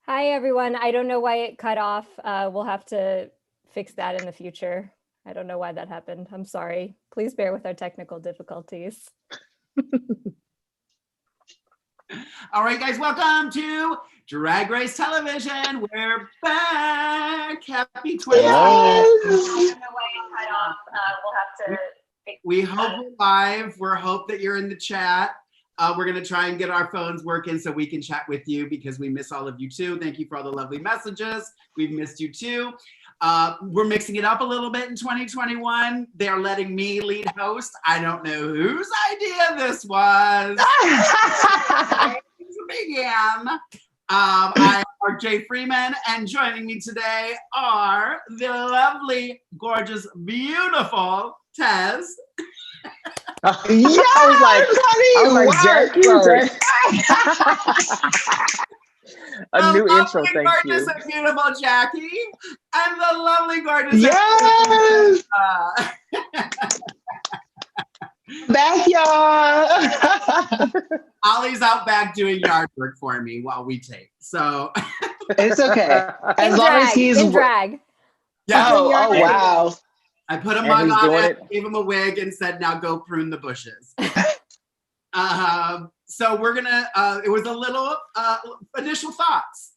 Hi, everyone. I don't know why it cut off. We'll have to fix that in the future. I don't know why that happened. I'm sorry. Please bear with our technical difficulties. All right, guys, welcome to Drag Race Television. We're back. Happy 20. Yes! I don't know why it cut off. We'll have to fix We hope we're live. We hope that you're in the chat. We're going to try and get our phones working so we can chat with you because we miss all of you too. Thank you for all the lovely messages. We've missed you too. We're mixing it up a little bit in 2021. They're letting me lead host. I don't know whose idea this was. Began. I am Jay Freeman, and joining me today are the lovely, gorgeous, beautiful Tez. Yeah, I was like, Jackie. A new intro, thank gorgeous you. and beautiful Jacque, and the lovely, gorgeous. Yes. Back, y'all. Ollie's out back doing yard work for me while we tape, so it's okay. As long as he's in drag. Yeah. Oh wow. I put a mug on it, gave him a wig, and said, "Now go prune the bushes." So we're gonna. It was a little initial thoughts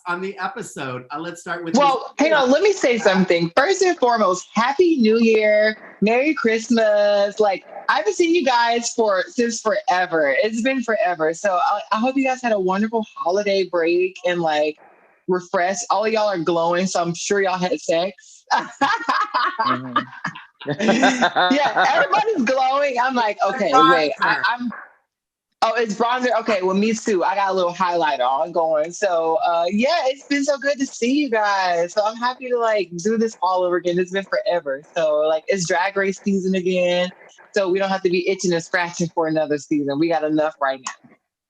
on the episode. Let's start with. Well, hang on. Let me say something. First and foremost, Happy New Year, Merry Christmas. Like I haven't seen you guys since forever. It's been forever. So I hope you guys had a wonderful holiday break and like refreshed. All of y'all are glowing, so I'm sure y'all had sex. Mm-hmm. Yeah, everybody's glowing. I'm like, okay, wait, I'm. Oh, it's bronzer. Okay, well, me too. I got a little highlighter on going. So, yeah, it's been so good to see you guys. So I'm happy to like do this all over again. It's been forever. So, like, it's Drag Race season again. So we don't have to be itching and scratching for another season. We got enough right now.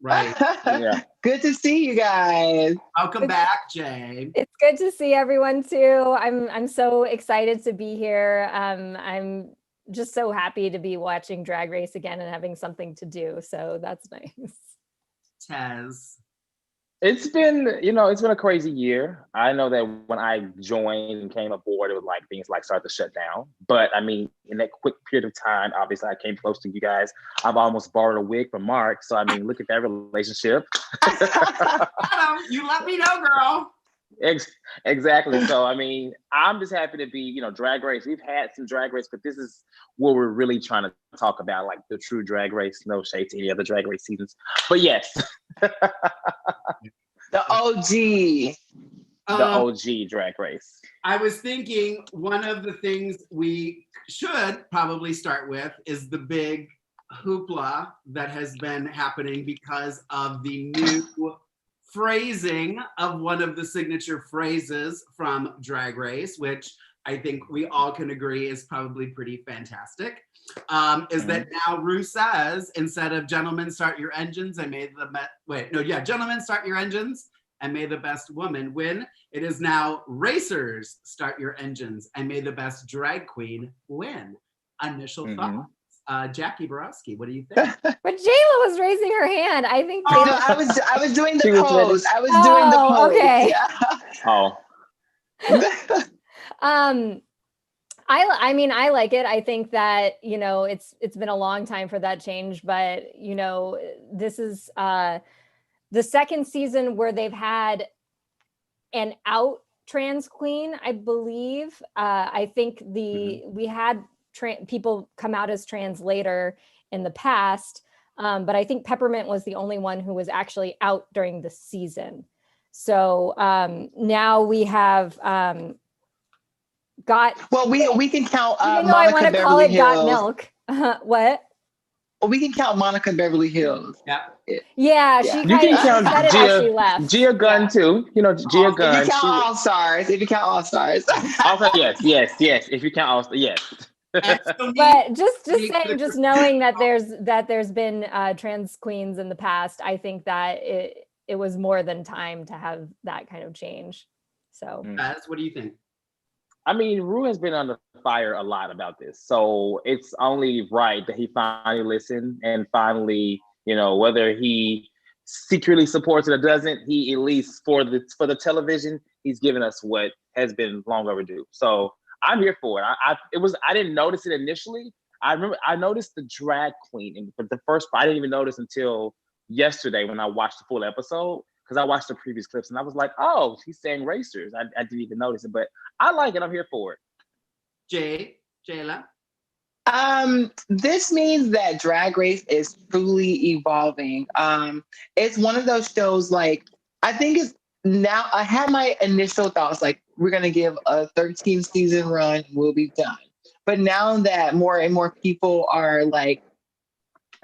Right. Yeah. Good to see you guys. Welcome back, Jay. It's good to see everyone too. I'm so excited to be here. I'm just so happy to be watching Drag Race again and having something to do. So that's nice. Tez. It's been a crazy year. I know that when I joined and came aboard, it was like things like started to shut down. But I mean, in that quick period of time, obviously I came close to you guys. I've almost borrowed a wig from Mark. So I mean, look at that relationship. You let me know, girl. Exactly. So I mean, I'm just happy to be, Drag Race. We've had some Drag Race, but this is what we're really trying to talk about, like the true Drag Race. No shade to any other Drag Race seasons, but yes, the OG, Drag Race. I was thinking one of the things we should probably start with is the big hoopla that has been happening because of the new phrasing of one of the signature phrases from Drag Race, which I think we all can agree is probably pretty fantastic, is that now Ru says, instead of gentlemen start your engines and gentlemen start your engines and may the best woman win, it is now racers start your engines and may the best drag queen win. Initial thoughts. Jacque Borosski, what do you think? But Jayla was raising her hand. I think. I was doing the pose. I was doing the pose. Okay. Yeah. I mean, I like it. I think that, it's been a long time for that change, but, this is the second season where they've had an out trans queen, I believe. I think we had people come out as trans later in the past, but I think Peppermint was the only one who was actually out during the season. So now we have got. Well, we can count. Even though I want to call it Got Milk. What? Well, we can count Monica Beverly Hills. Yeah, she you can count said it as she left. Gia Gunn too. Gia Gunn. If you count All Stars. If you count All Stars. Yes. If you count All Stars, yes. But just knowing that there's been trans queens in the past, I think that it was more than time to have that kind of change. So, what do you think? I mean, Ru has been under fire a lot about this, so it's only right that he finally listened and finally, whether he secretly supports it or doesn't, he at least for the television, he's given us what has been long overdue. So I'm here for it. I didn't notice it initially. I remember I noticed the drag queen, but the first part I didn't even notice until yesterday when I watched the full episode, because I watched the previous clips and I was like, oh, he's saying racers. I didn't even notice it, but I like it. I'm here for it. Jayla? This means that Drag Race is truly evolving. It's one of those shows, like, I think it's now, I had my initial thoughts, like, we're going to give a 13 season run, we'll be done. But now that more and more people are like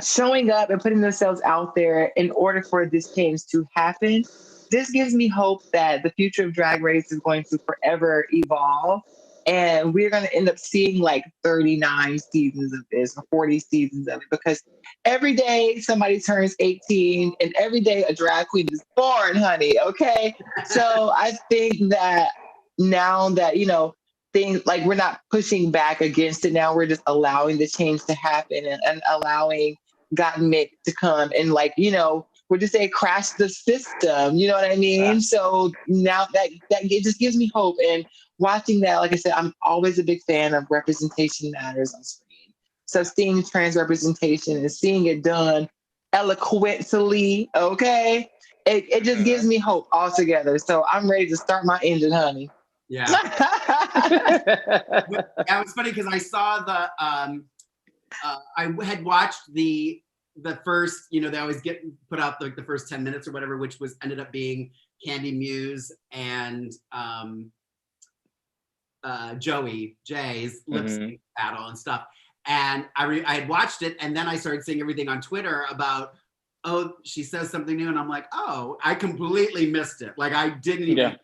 showing up and putting themselves out there in order for this change to happen, this gives me hope that the future of Drag Race is going to forever evolve. And we're going to end up seeing like 39 seasons of this or 40 seasons of it, because every day somebody turns 18 and every day a drag queen is born, honey. Okay. So I think that now that, you know, things like we're not pushing back against it now, we're just allowing the change to happen and allowing Gottmik to come and, like, you know, we'll just say crash the system. You know what I mean? So now that it just gives me hope. And watching that, like I said, I'm always a big fan of representation matters on screen. So seeing trans representation and seeing it done eloquently, okay, it just gives me hope altogether. So I'm ready to start my engine, honey. Yeah. That was funny because I saw the I had watched the first, you know, they always put out the first 10 minutes or whatever, which was ended up being Candy Muse and Jay's lip sync battle and stuff. And I had watched it, and then I started seeing everything on Twitter about, oh, she says something new, and I'm like, oh, I completely missed it. Like, I didn't even get it.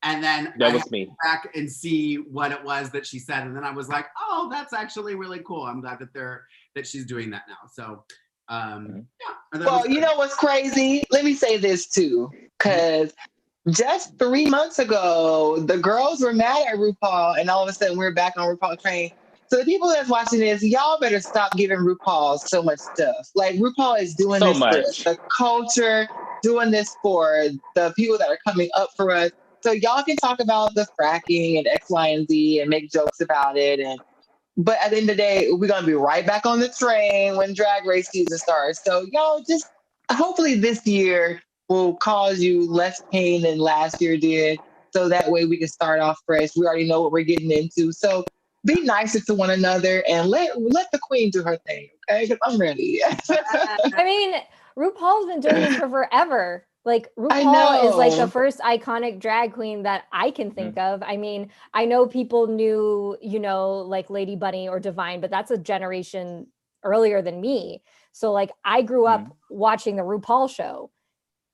And then that I was had me. to go back and see what it was that she said, and then I was like, oh, that's actually really cool. I'm glad that she's doing that now. So yeah. Well, you know what's crazy? Let me say this too, because just 3 months ago, the girls were mad at RuPaul, and all of a sudden we're back on RuPaul train. So the people that's watching this, y'all better stop giving RuPaul so much stuff. Like, RuPaul is doing So this much. for the culture, doing this for the people that are coming up for us. So y'all can talk about the fracking and X, Y, and Z and make jokes about it. But at the end of the day, we're going to be right back on the train when Drag Race season starts. So y'all just, hopefully this year will cause you less pain than last year did. So that way we can start off fresh. We already know what we're getting into. So be nicer to one another and let the queen do her thing, okay? Because I'm ready. I mean, RuPaul's been doing this for forever. Like, RuPaul is like the first iconic drag queen that I can think of. I mean, I know people knew, you know, like Lady Bunny or Divine, but that's a generation earlier than me. So like, I grew up watching the RuPaul show.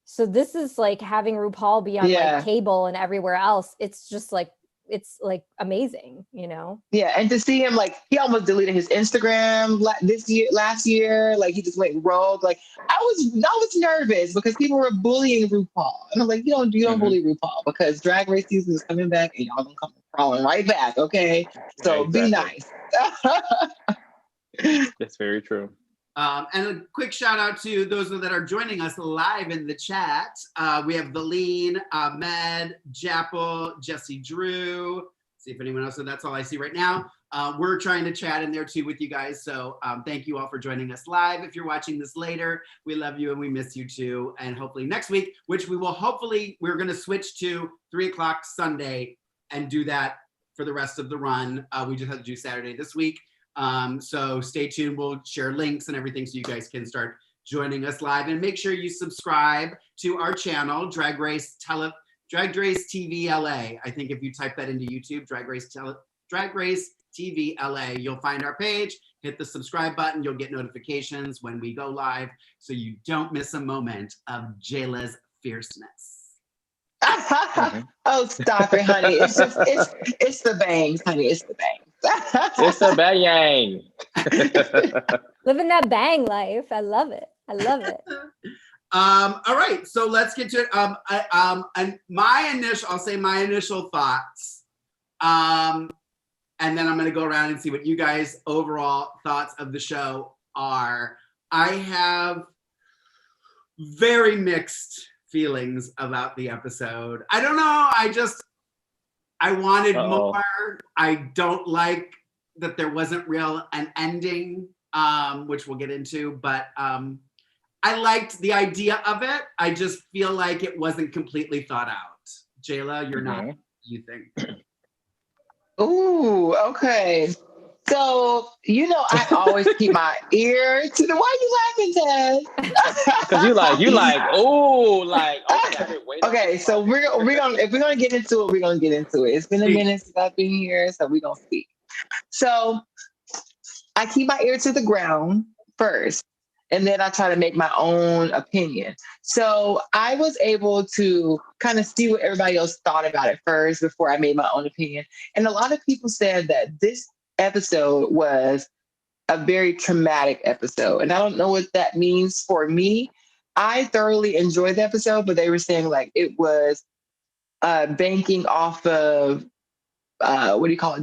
So this is like having RuPaul be on like cable and everywhere else. It's just like, it's like amazing, you know? Yeah, and to see him, like, he almost deleted his Instagram last year. Like, he just went rogue. Like, I was nervous because people were bullying RuPaul, and I'm like, you don't bully RuPaul, because Drag Race season is coming back, and y'all gonna come crawling right back, okay? So be nice. That's very true. And a quick shout out to those that are joining us live in the chat. We have Valine, Ahmed, Jappel, Jesse Drew. See if anyone else, so that's all I see right now. We're trying to chat in there too with you guys. So thank you all for joining us live. If you're watching this later, we love you and we miss you too. And hopefully next week, which we're going to switch to 3:00 Sunday and do that for the rest of the run. We just had to do Saturday this week. So stay tuned. We'll share links and everything so you guys can start joining us live, and make sure you subscribe to our channel, Drag Race TV LA. I think if you type that into YouTube, Drag Race TV LA, you'll find our page. Hit the subscribe button. You'll get notifications when we go live, so you don't miss a moment of Jayla's fierceness. Oh, stop it, honey. It's the bangs, honey. It's the bangs. It's a bang. Living that bang life. I love it. All right, so let's get to it. And I'll say my initial thoughts. And then I'm gonna go around and see what you guys' overall thoughts of the show are. I have very mixed feelings about the episode. I don't know. I wanted more. I don't like that there wasn't an ending, which we'll get into, but I liked the idea of it. I just feel like it wasn't completely thought out. Jayla, you're not, you think? Ooh, okay. So, I always keep my ear to the, why are you laughing, Tez? Because you like, oh, like, okay, I've been waiting. Okay, so we're gonna, if we're gonna get into it, we're gonna get into it. It's been a minute since I've been here, so we're gonna speak. So I keep my ear to the ground first, and then I try to make my own opinion. So I was able to kind of see what everybody else thought about it first before I made my own opinion. And a lot of people said that this episode was a very traumatic episode. And I don't know what that means for me. I thoroughly enjoyed the episode, but they were saying like it was banking off of,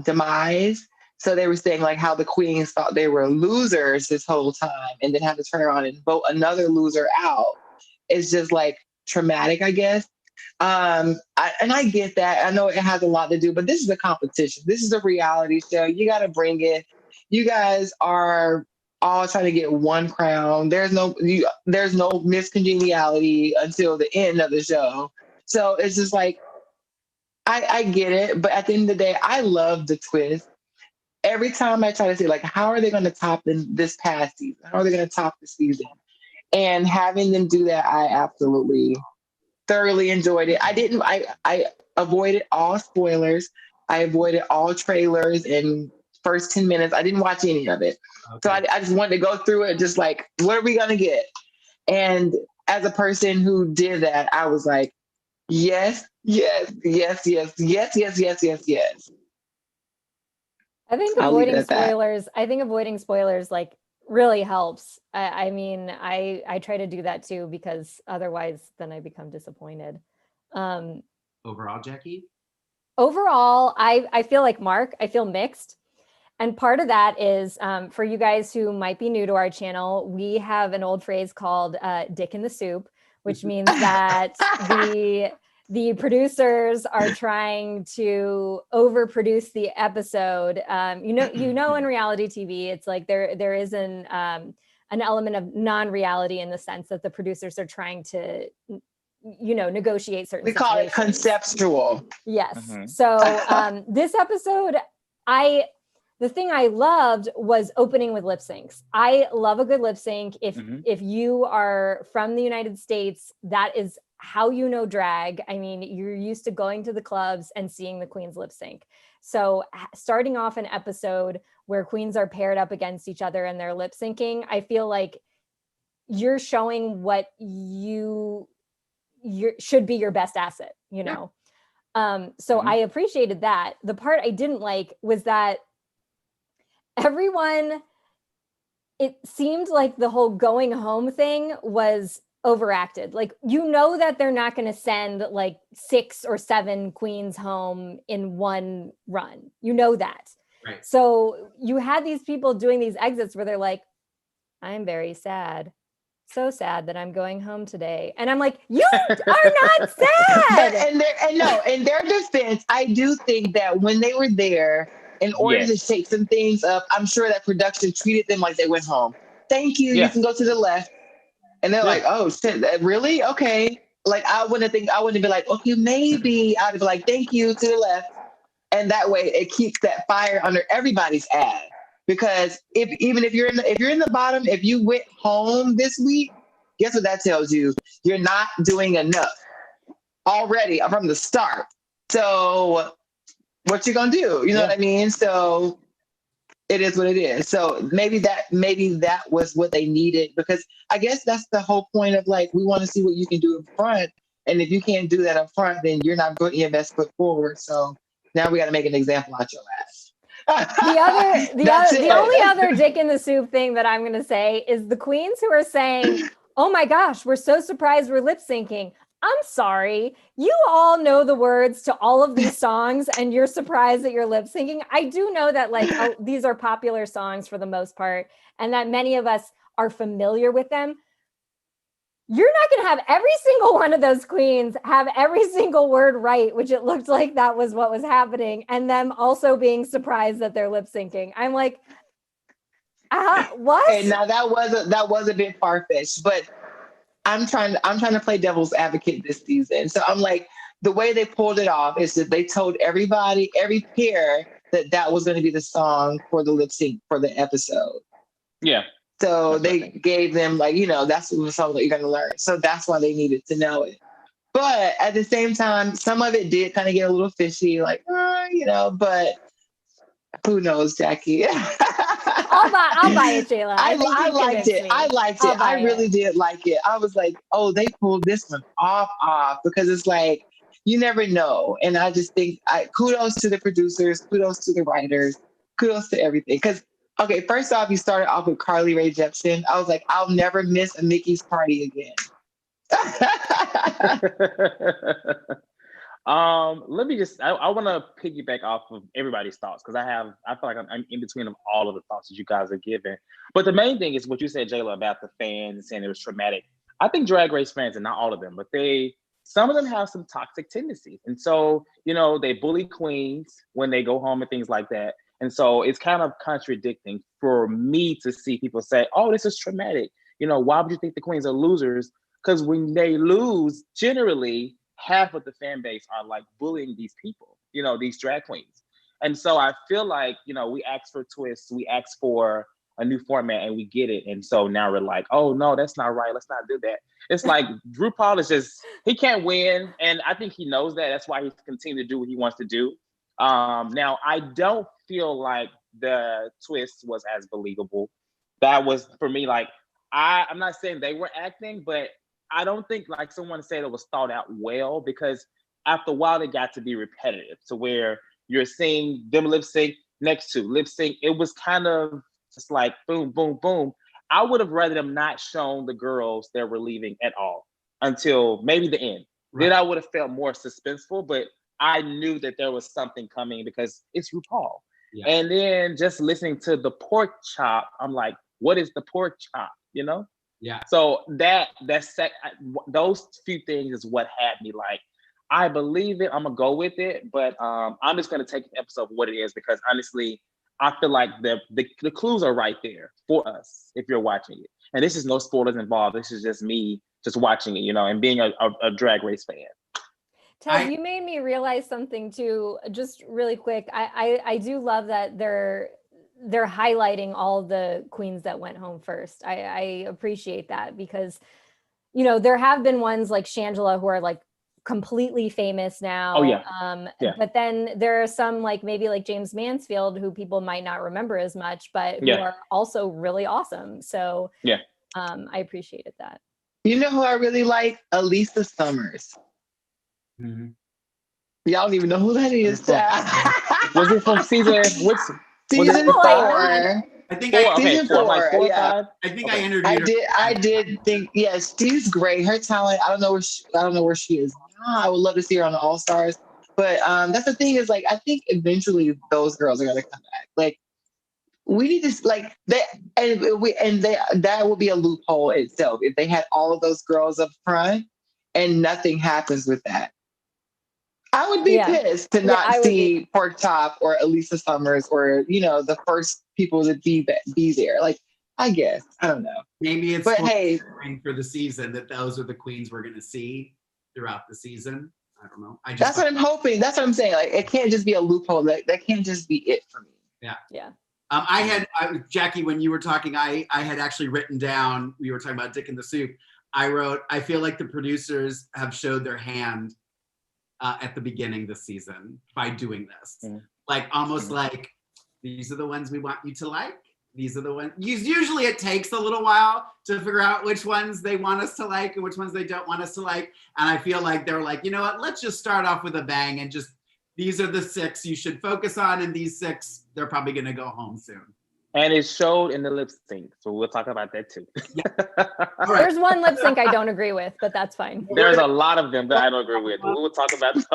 demise. So they were saying like how the queens thought they were losers this whole time and then had to turn around and vote another loser out. It's just like traumatic, I guess. I get that. I know it has a lot to do, but this is a competition. This is a reality show. You got to bring it. You guys are all trying to get one crown. There's no miscongeniality until the end of the show. So it's just like, I get it. But at the end of the day, I love the twist. Every time I try to say, like, how are they going to top this past season? How are they going to top the season? And having them do that, I absolutely thoroughly enjoyed it. I avoided all spoilers. I avoided all trailers and first 10 minutes. I didn't watch any of it. Okay. So I just wanted to go through it just like, what are we going to get? And as a person who did that, I was like, yes, yes, yes, yes, yes, yes, yes, yes, yes. I think avoiding spoilers like really helps. I mean, I try to do that too, because otherwise then I become disappointed. Overall, Jackie? Overall, I feel like Mark, I feel mixed. And part of that is for you guys who might be new to our channel, we have an old phrase called dick in the soup, which means that the producers are trying to overproduce the episode. You know, in reality TV, it's like there is an element of non-reality in the sense that the producers are trying to, negotiate certain. We call it conceptual. Yes. Mm-hmm. So this episode, the thing I loved was opening with lip syncs. I love a good lip sync. If you are from the United States, that is how you know drag. I mean, you're used to going to the clubs and seeing the queens lip sync. So starting off an episode where queens are paired up against each other and they're lip syncing, I feel like you're showing what you should be your best asset, So I appreciated that. The part I didn't like was that everyone, it seemed like the whole going home thing was overacted. Like, that they're not going to send like 6 or 7 queens home in one run. That. Right. So you had these people doing these exits where they're like, I'm very sad. So sad that I'm going home today. And I'm like, you are not sad. In their defense, I do think that when they were there, in order to shake some things up, I'm sure that production treated them like they went home. Thank you. You can go to the left. And they're like, oh shit, really? Okay. Like I wouldn't be like, okay, maybe. I'd be like, thank you, to the left. And that way it keeps that fire under everybody's ass. Because if you're in the bottom, if you went home this week, guess what that tells you? You're not doing enough already from the start. So what you gonna do? You know what I mean? So it is what it is. So maybe that was what they needed, because I guess that's the whole point of like, we want to see what you can do in front. And if you can't do that up front, then you're not putting your best foot forward. So now we got to make an example out your ass. The only other dick in the soup thing that I'm going to say is the queens who are saying, oh my gosh, we're so surprised we're lip syncing. I'm sorry. You all know the words to all of these songs and you're surprised that you're lip syncing. I do know that these are popular songs for the most part and that many of us are familiar with them. you're not going to have every single one of those queens have every single word right, which it looked like that was what was happening. And them also being surprised that they're lip syncing. I'm like, what? And now that was a bit far-fetched, but I'm trying to play devil's advocate this season. So I'm like, the way they pulled it off is that they told everybody, every pair, that was going to be the song for the lip sync for the episode. Yeah. So they gave them like, that's the song that you're going to learn. So that's why they needed to know it. But at the same time, some of it did kind of get a little fishy, like, but who knows, Jackie? I'll buy it, Jayla. I liked it. I really did like it. I was like, oh, they pulled this one off because it's like, you never know. And I just think kudos to the producers, kudos to the writers, kudos to everything. Because, okay, first off, you started off with Carly Rae Jepsen. I was like, I'll never miss a Mickey's party again. Let me just, I want to piggyback off of everybody's thoughts because I feel like I'm in between of all of the thoughts that you guys are giving. But the main thing is what you said, Jayla, about the fans saying it was traumatic. I think Drag Race fans, and not all of them, but some of them have some toxic tendencies. And so, they bully queens when they go home and things like that. And so it's kind of contradicting for me to see people say, oh, this is traumatic. Why would you think the queens are losers? Because when they lose, generally, half of the fan base are like bullying these people, these drag queens. And so I feel like, we asked for twists, we asked for a new format and we get it. And so now we're like, oh no, that's not right. Let's not do that. It's like RuPaul is he can't win. And I think he knows that. That's why he's continuing to do what he wants to do. Now, I don't feel like the twist was as believable. That was, for me, like, I'm not saying they were acting, but I don't think, like someone said, it was thought out well, because after a while it got to be repetitive to where you're seeing them lip sync next to lip sync. It was kind of just like boom, boom, boom. I would have rather them not shown the girls that were leaving at all until maybe the end. Right. Then I would have felt more suspenseful, but I knew that there was something coming because it's RuPaul. Yeah. And then just listening to the pork chop, I'm like, what is the pork chop? Yeah. So those few things is what had me like, I believe it. I'm gonna go with it, but I'm just gonna take the episode for what it is, because honestly, I feel like the clues are right there for us if you're watching it. And this is no spoilers involved. This is just me just watching it, and being a Drag Race fan. Tez, you made me realize something too, just really quick. I do love that they're highlighting all the queens that went home first. I appreciate that because, there have been ones like Shangela who are like completely famous now. Oh yeah. But then there are some like maybe like James Mansfield who people might not remember as much, but who are also really awesome. So I appreciated that. You know who I really like? Elisa Summers. Mm-hmm. Y'all don't even know who that is. Was it from season? Season 4. I think season 4. Like 4 I think I interviewed her. I did think, yes, she's great. Her talent, I don't know where she is now. I would love to see her on the All Stars. But that's the thing is, like, I think eventually those girls are gonna come back. Like, we need to like that would be a loophole itself if they had all of those girls up front and nothing happens with that. I would be pissed to not see Pork Chop or Elisa Summers or, the first people to be there. Like, I guess. I don't know. Maybe it's for the season that those are the queens we're going to see throughout the season. I don't know. That's what I'm hoping. That's what I'm saying. Like, it can't just be a loophole. That can't just be it for me. Yeah. Yeah. Jackie, when you were talking, I had actually written down, we were talking about Dick in the Soup. I wrote, I feel like the producers have showed their hand at the beginning this season by doing this. Mm-hmm. Like almost like, these are the ones we want you to like. These are the ones, usually it takes a little while to figure out which ones they want us to like and which ones they don't want us to like. And I feel like they're like, you know what, let's just start off with a bang and just, these are the 6 you should focus on, and these 6, they're probably gonna go home soon. And it showed in the lip sync, so we'll talk about that too. Right. There's one lip sync I don't agree with, but that's fine. There's a lot of them that I don't agree with. We'll talk about those.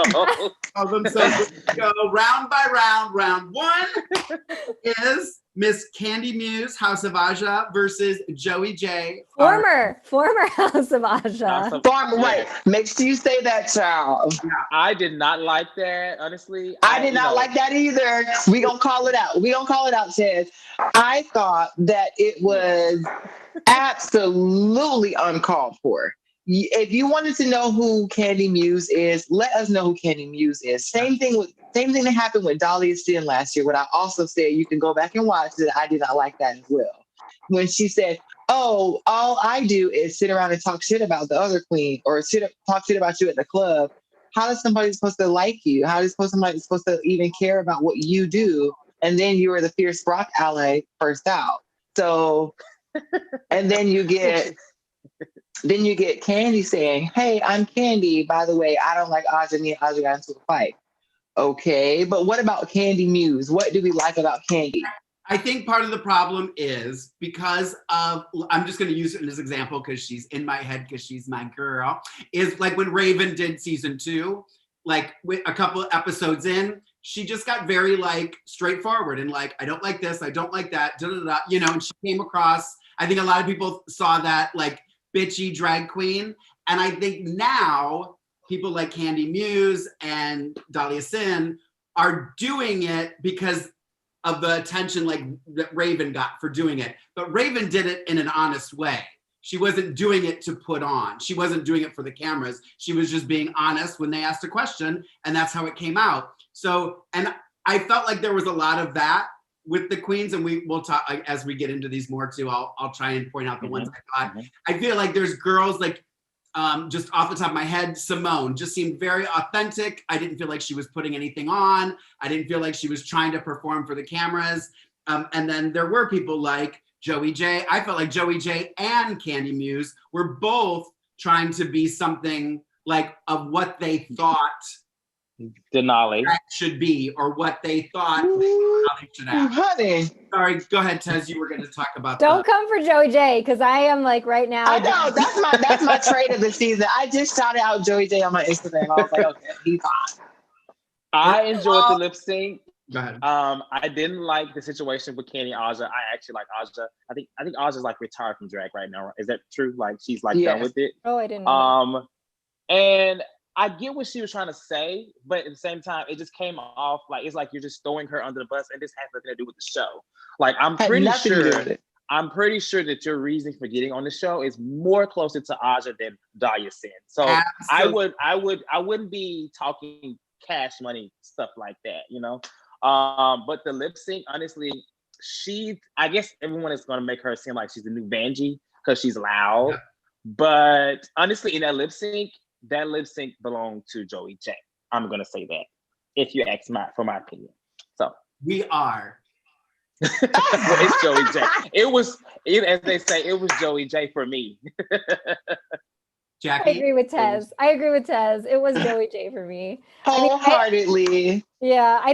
So go round by round. Round 1 is Miss Candy Muse, House of Aja versus Joey J. Former House of Aja. Right. Make sure you say that, child. I did not like that, honestly. I did not like that either. We gonna call it out. Tez. I thought that it was absolutely uncalled for. If you wanted to know who Candy Muse is, let us know who Candy Muse is. Same thing that happened with Dahlia Sin last year. What I also said, you can go back and watch it. I did not like that as well. When she said, "Oh, all I do is sit around and talk shit about the other queen, or talk shit about you at the club." How is somebody supposed to like you? How is somebody supposed to even care about what you do? And then you were the fierce Brock ally first out. So, and then you get Candy saying, "Hey, I'm Candy. By the way, I don't like Aja. Me and Aja got into a fight." Okay, but what about Candy Muse? What do we like about Candy? I think part of the problem is because of, I'm just going to use it as an example because she's in my head because she's my girl, is like when Raven did season 2, like with a couple of episodes in, she just got very like straightforward and like, I don't like this, I don't like that, you know, and she came across, I think a lot of people saw that like bitchy drag queen. And I think now people like Candy Muse and Dahlia Sin are doing it because of the attention like that Raven got for doing it. But Raven did it in an honest way. She wasn't doing it to put on. She wasn't doing it for the cameras. She was just being honest when they asked a question, and that's how it came out. So, and I felt like there was a lot of that with the queens, and we'll talk as we get into these more too. I'll try and point out the ones I thought. I feel like there's girls like, just off the top of my head, Simone just seemed very authentic. I didn't feel like she was putting anything on. I didn't feel like she was trying to perform for the cameras. And then there were people like Joey J. I felt like Joey J and Candy Muse were both trying to be something like of what they thought Denali should be, or what they thought how they should act. Honey. Sorry, go ahead, Tez. You were going to talk about Don't come for Joey J, because I am like right now. I know that's my trade of the season. I just shouted out Joey J on my Instagram. I was like, okay, he's on. I enjoyed the lip sync. Go ahead. I didn't like the situation with Candy Aja. I actually like Aja. I think Aja's like retired from drag right now. Is that true? Like she's like done with it. Oh, I didn't know. And I get what she was trying to say, but at the same time, it just came off like it's like you're just throwing her under the bus, and this has nothing to do with the show. Like I'm pretty sure that your reason for getting on the show is more closer to Aja than Dahlia Sin. So Absolutely. I wouldn't be talking cash money stuff like that, you know. But the lip sync, honestly, I guess everyone is gonna make her seem like she's the new Vanjie because she's loud. Yeah. But honestly, in that lip sync belonged to Joey J. I'm gonna say that, if you ask for my opinion. So we are. It's Joey J. As they say, it was Joey J for me. Jackie? I agree with Tez. It was Joey J for me. Wholeheartedly. I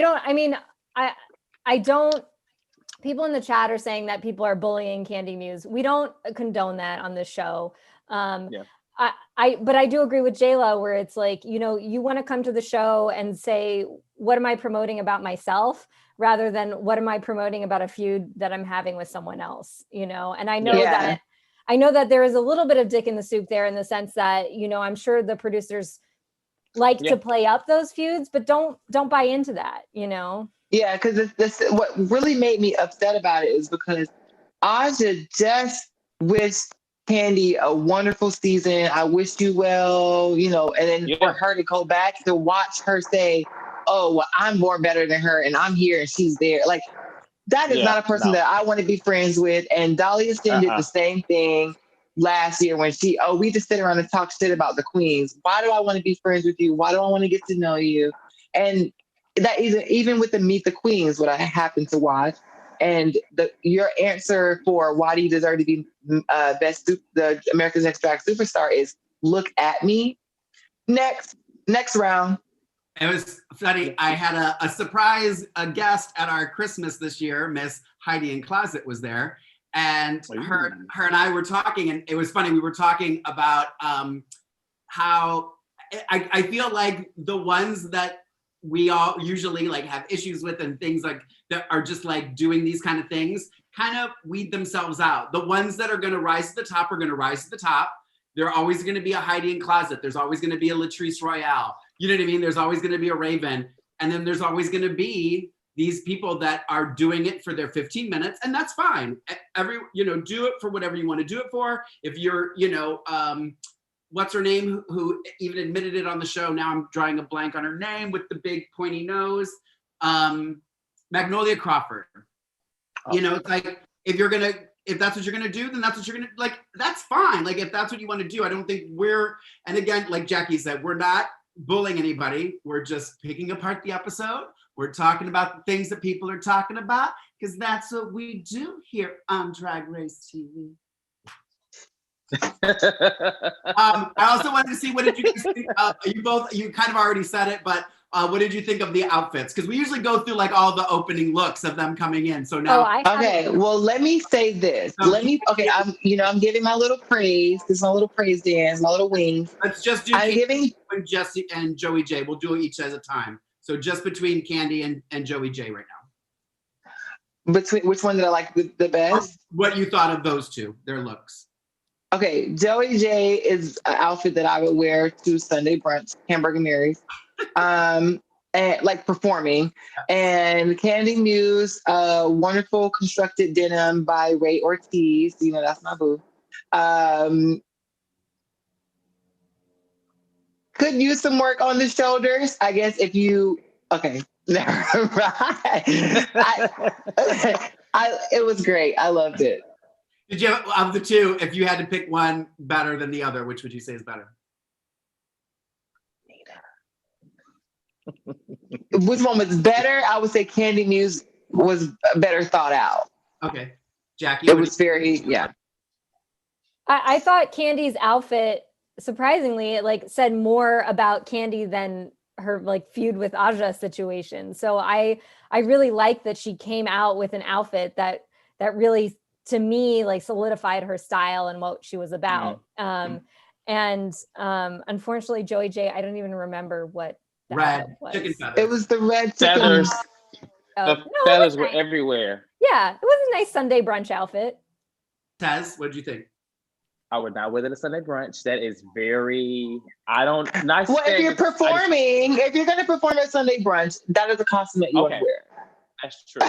don't. People in the chat are saying that people are bullying Candy Muse. We don't condone that on this show. But I do agree with Jayla, where it's like, you know, you want to come to the show and say, what am I promoting about myself, rather than what am I promoting about a feud that I'm having with someone else, you know? And I know that there is a little bit of dick in the soup there, in the sense that, you know, I'm sure the producers like to play up those feuds, but don't buy into that, you know? Yeah, because this what really made me upset about it is because Aja just wished Candy a wonderful season. I wish you well, you know, and then for her to go back to watch her say, "Oh, well, I'm more better than her, and I'm here and she's there." Like, that is not a person that I want to be friends with. And Dahlia Sin did the same thing last year when we just sit around and talk shit about the queens. Why do I want to be friends with you? Why do I want to get to know you? And that is even with the Meet the Queens, what I happen to watch. And your answer for why do you deserve to be the America's Next Drag Superstar is look at me. Next round. It was funny. I had a surprise guest at our Christmas this year. Miss Heidi in Closet was there, and her and I were talking, and it was funny. We were talking about how I feel like the ones that we all usually like have issues with and things like that are just like doing these kind of things kind of weed themselves out. The ones that are going to rise to the top are going to rise to the top. There's always going to be a Heidi N Closet. There's always going to be a Latrice Royale. You know what I mean? There's always going to be a Raven. And then there's always going to be these people that are doing it for their 15 minutes, and that's fine. Do it for whatever you want to do it for. If you're, what's her name, who even admitted it on the show, now I'm drawing a blank on her name, with the big pointy nose, Magnolia Crawford. Oh. It's like, if that's what you're gonna do, then that's what you're gonna, like, that's fine. Like, if that's what you want to do, I don't think and again, like Jackie said, we're not bullying anybody. We're just picking apart the episode. We're talking about the things that people are talking about, because that's what we do here on Drag Race TV. I also wanted to see, what did you guys think? You kind of already said it, but what did you think of the outfits? Because we usually go through like all the opening looks of them coming in. So now, well, let me say this. I'm giving my little praise. This is my little praise dance, my little wings. Let's just do Jesse and Joey J. We'll do it each at a time. So just between Candy and Joey J right now. Between which one did I like the best? What you thought of those two, their looks. Okay, Joey J is an outfit that I would wear to Sunday brunch, Hamburger Mary's, and like performing. And Candy Muse, wonderful constructed denim by Ray Ortiz. That's my boo. Could use some work on the shoulders, I guess. It was great. I loved it. Did you, of the two, if you had to pick one better than the other, which would you say is better? Which one was better? I would say Candy Muse was better thought out. Okay. Jackie? It was very, yeah. I thought Candy's outfit, surprisingly, it like said more about Candy than her like feud with Aja situation. So I really like that she came out with an outfit that really, to me, like solidified her style and what she was about. And unfortunately, Joey J, I don't even remember what that red was. Chicken feathers. It was the red feathers. The feathers were everywhere. Yeah, it was a nice Sunday brunch outfit. Tez, what did you think? I would not wear that at Sunday brunch. That is very, if you're performing, if you're going to perform at Sunday brunch, that is a costume that you want to wear. That's true.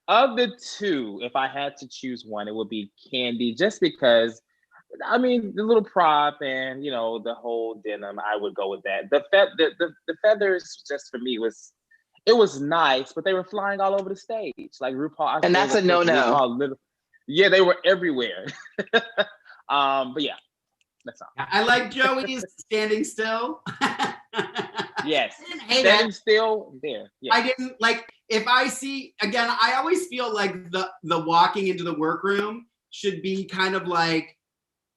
Of the two, if I had to choose one, it would be Candy, just because, the little prop and, the whole denim, I would go with that. The feathers, just for me, it was nice, but they were flying all over the stage. Like RuPaul. And that's a no-no. Yeah, they were everywhere. But yeah, that's all. I like Joey's standing still. Yes, I didn't hate standing it. still there. Yeah. I didn't like, if I see, again, I always feel like the walking into the workroom should be kind of like,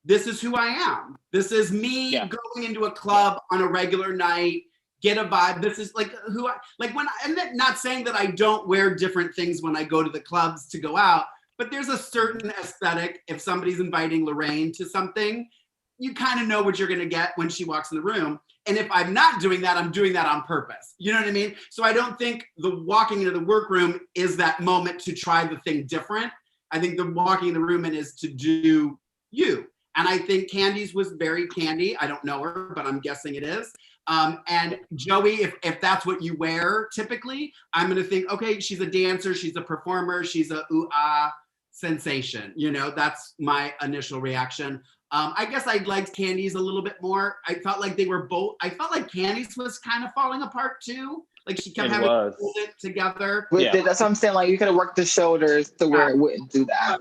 this is who I am. This is me going into a club on a regular night, get a vibe. This is like who I'm not saying that I don't wear different things when I go to the clubs to go out, but there's a certain aesthetic. If somebody's inviting Lorayne to something, you kind of know what you're going to get when she walks in the room. And if I'm not doing that, I'm doing that on purpose. You know what I mean? So I don't think the walking into the workroom is that moment to try the thing different. I think the walking in the room is to do you. And I think Candy's was very Candy. I don't know her, but I'm guessing it is. And Joey, if that's what you wear typically, I'm going to think, okay, she's a dancer, she's a performer, she's a ooh-ah sensation. That's my initial reaction. I guess I liked Candy's a little bit more. I felt like they were both, I felt like Candy's was kind of falling apart too. Like she kept having to hold it together. That's what I'm saying. Like you could have worked the shoulders to where it wouldn't do that.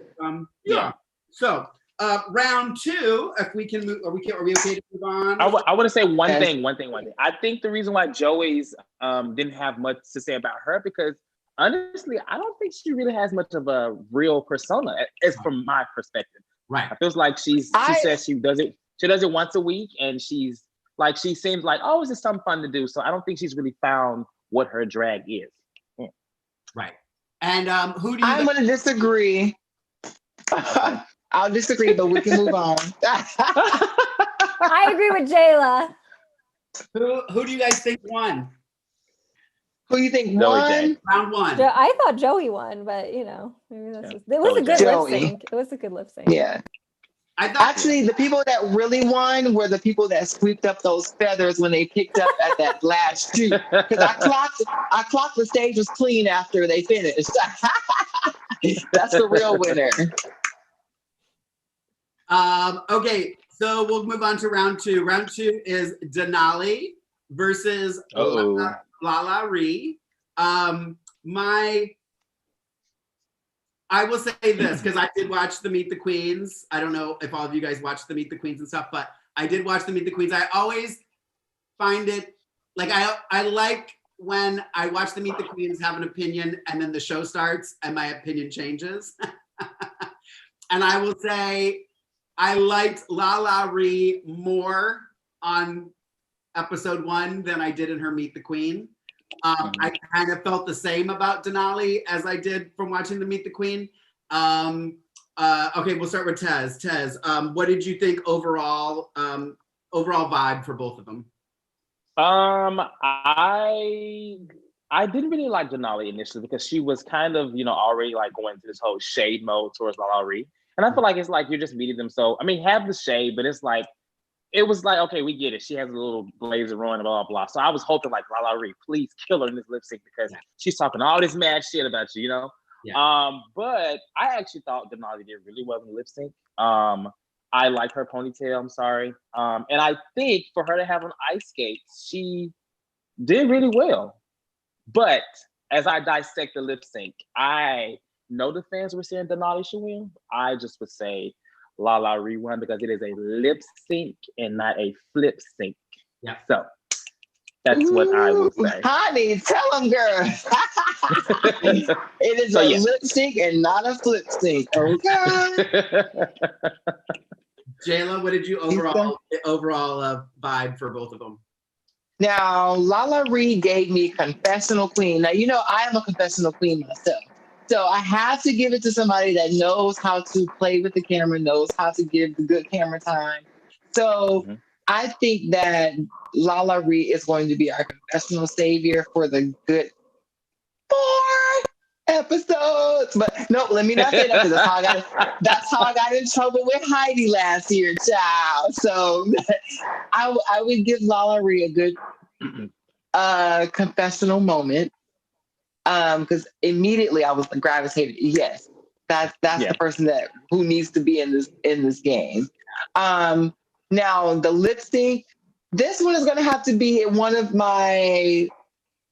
So round two, if we can move, are we okay to move on? I want to say one thing. I think the reason why Joey's didn't have much to say about her, because honestly, I don't think she really has much of a real persona, as from my perspective. Right. I feel like she says she does it once a week, and she seems like, oh, it's just something fun to do. So I don't think she's really found what her drag is. Yeah. Right. And who do you? I'm going to disagree. I'll disagree, but we can move on. I agree with Jayla. Who do you guys think won? Who you think Joey won? Round one. I thought Joey won, but you know, maybe that's Yeah. just, it was a good Joey. lip sync. It was a good lip sync. Yeah. I thought Actually, the people that really won were the people that sweeped up those feathers when they picked up at that last shoot. Because I clocked the stage was clean after they finished. That's the real winner. Okay, so we'll move on to round two. Round two is Denali versus Lala Ree. I will say this because I did watch the Meet the Queens. I don't know if all of you guys watched the Meet the Queens and stuff, but I did watch the Meet the Queens. I always find it like I like when I watch the Meet the Queens, have an opinion, and then the show starts and my opinion changes. And I will say I liked Lala Ree more on episode 1 than I did in her Meet the Queen. I kind of felt the same about Denali as I did from watching the Meet the Queen. Okay, we'll start with Tez. Tez, what did you think overall vibe for both of them? I didn't really like Denali initially because she was kind of, already like going to this whole shade mode towards Lala Ree. And I feel like it's like you're just meeting them. So, I mean, have the shade, but it's like, it was like, okay, we get it. She has a little blazer on and blah, blah, blah. So I was hoping like Lala Ree, please kill her in this lip sync because she's talking all this mad shit about you, Yeah. But I actually thought Denali did really well in the lip sync. I like her ponytail, I'm sorry. And I think for her to have on ice skates, she did really well. But as I dissect the lip sync, I know the fans were saying Denali should win. I just would say Lala Ree won because it is a lip sync and not a flip sync. Yeah. So that's what I would say. Honey, tell them, girl. It is lip sync and not a flip sync. Okay. Jayla, what did you overall vibe for both of them? Now, Lala Ree gave me confessional queen. Now, I am a confessional queen myself. So I have to give it to somebody that knows how to play with the camera, knows how to give the good camera time. So I think that Lala Ree is going to be our confessional savior for the good 4 episodes. But no, let me not say that because that's how I got in trouble with Heidi last year, child. So I would give Lala Ree a good confessional moment. Because immediately I was gravitated. Yes, that's the person who needs to be in this game. Now the lip sync, this one is going to have to be one of my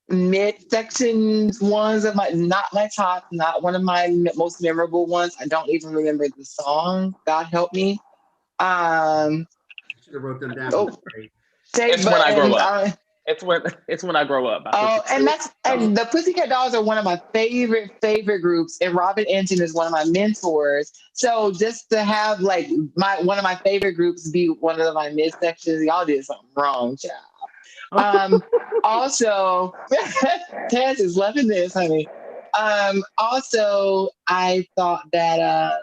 mid-section ones of not my top, not one of my most memorable ones. I don't even remember the song. God help me. I should have wrote them down. It's when I grow up. It's when I grow up. And the Pussycat Dolls are one of my favorite groups, and Robin Antin is one of my mentors. So just to have like one of my favorite groups be one of my midsections, y'all did something wrong, child. Also, Tez is loving this, honey. Also, I thought that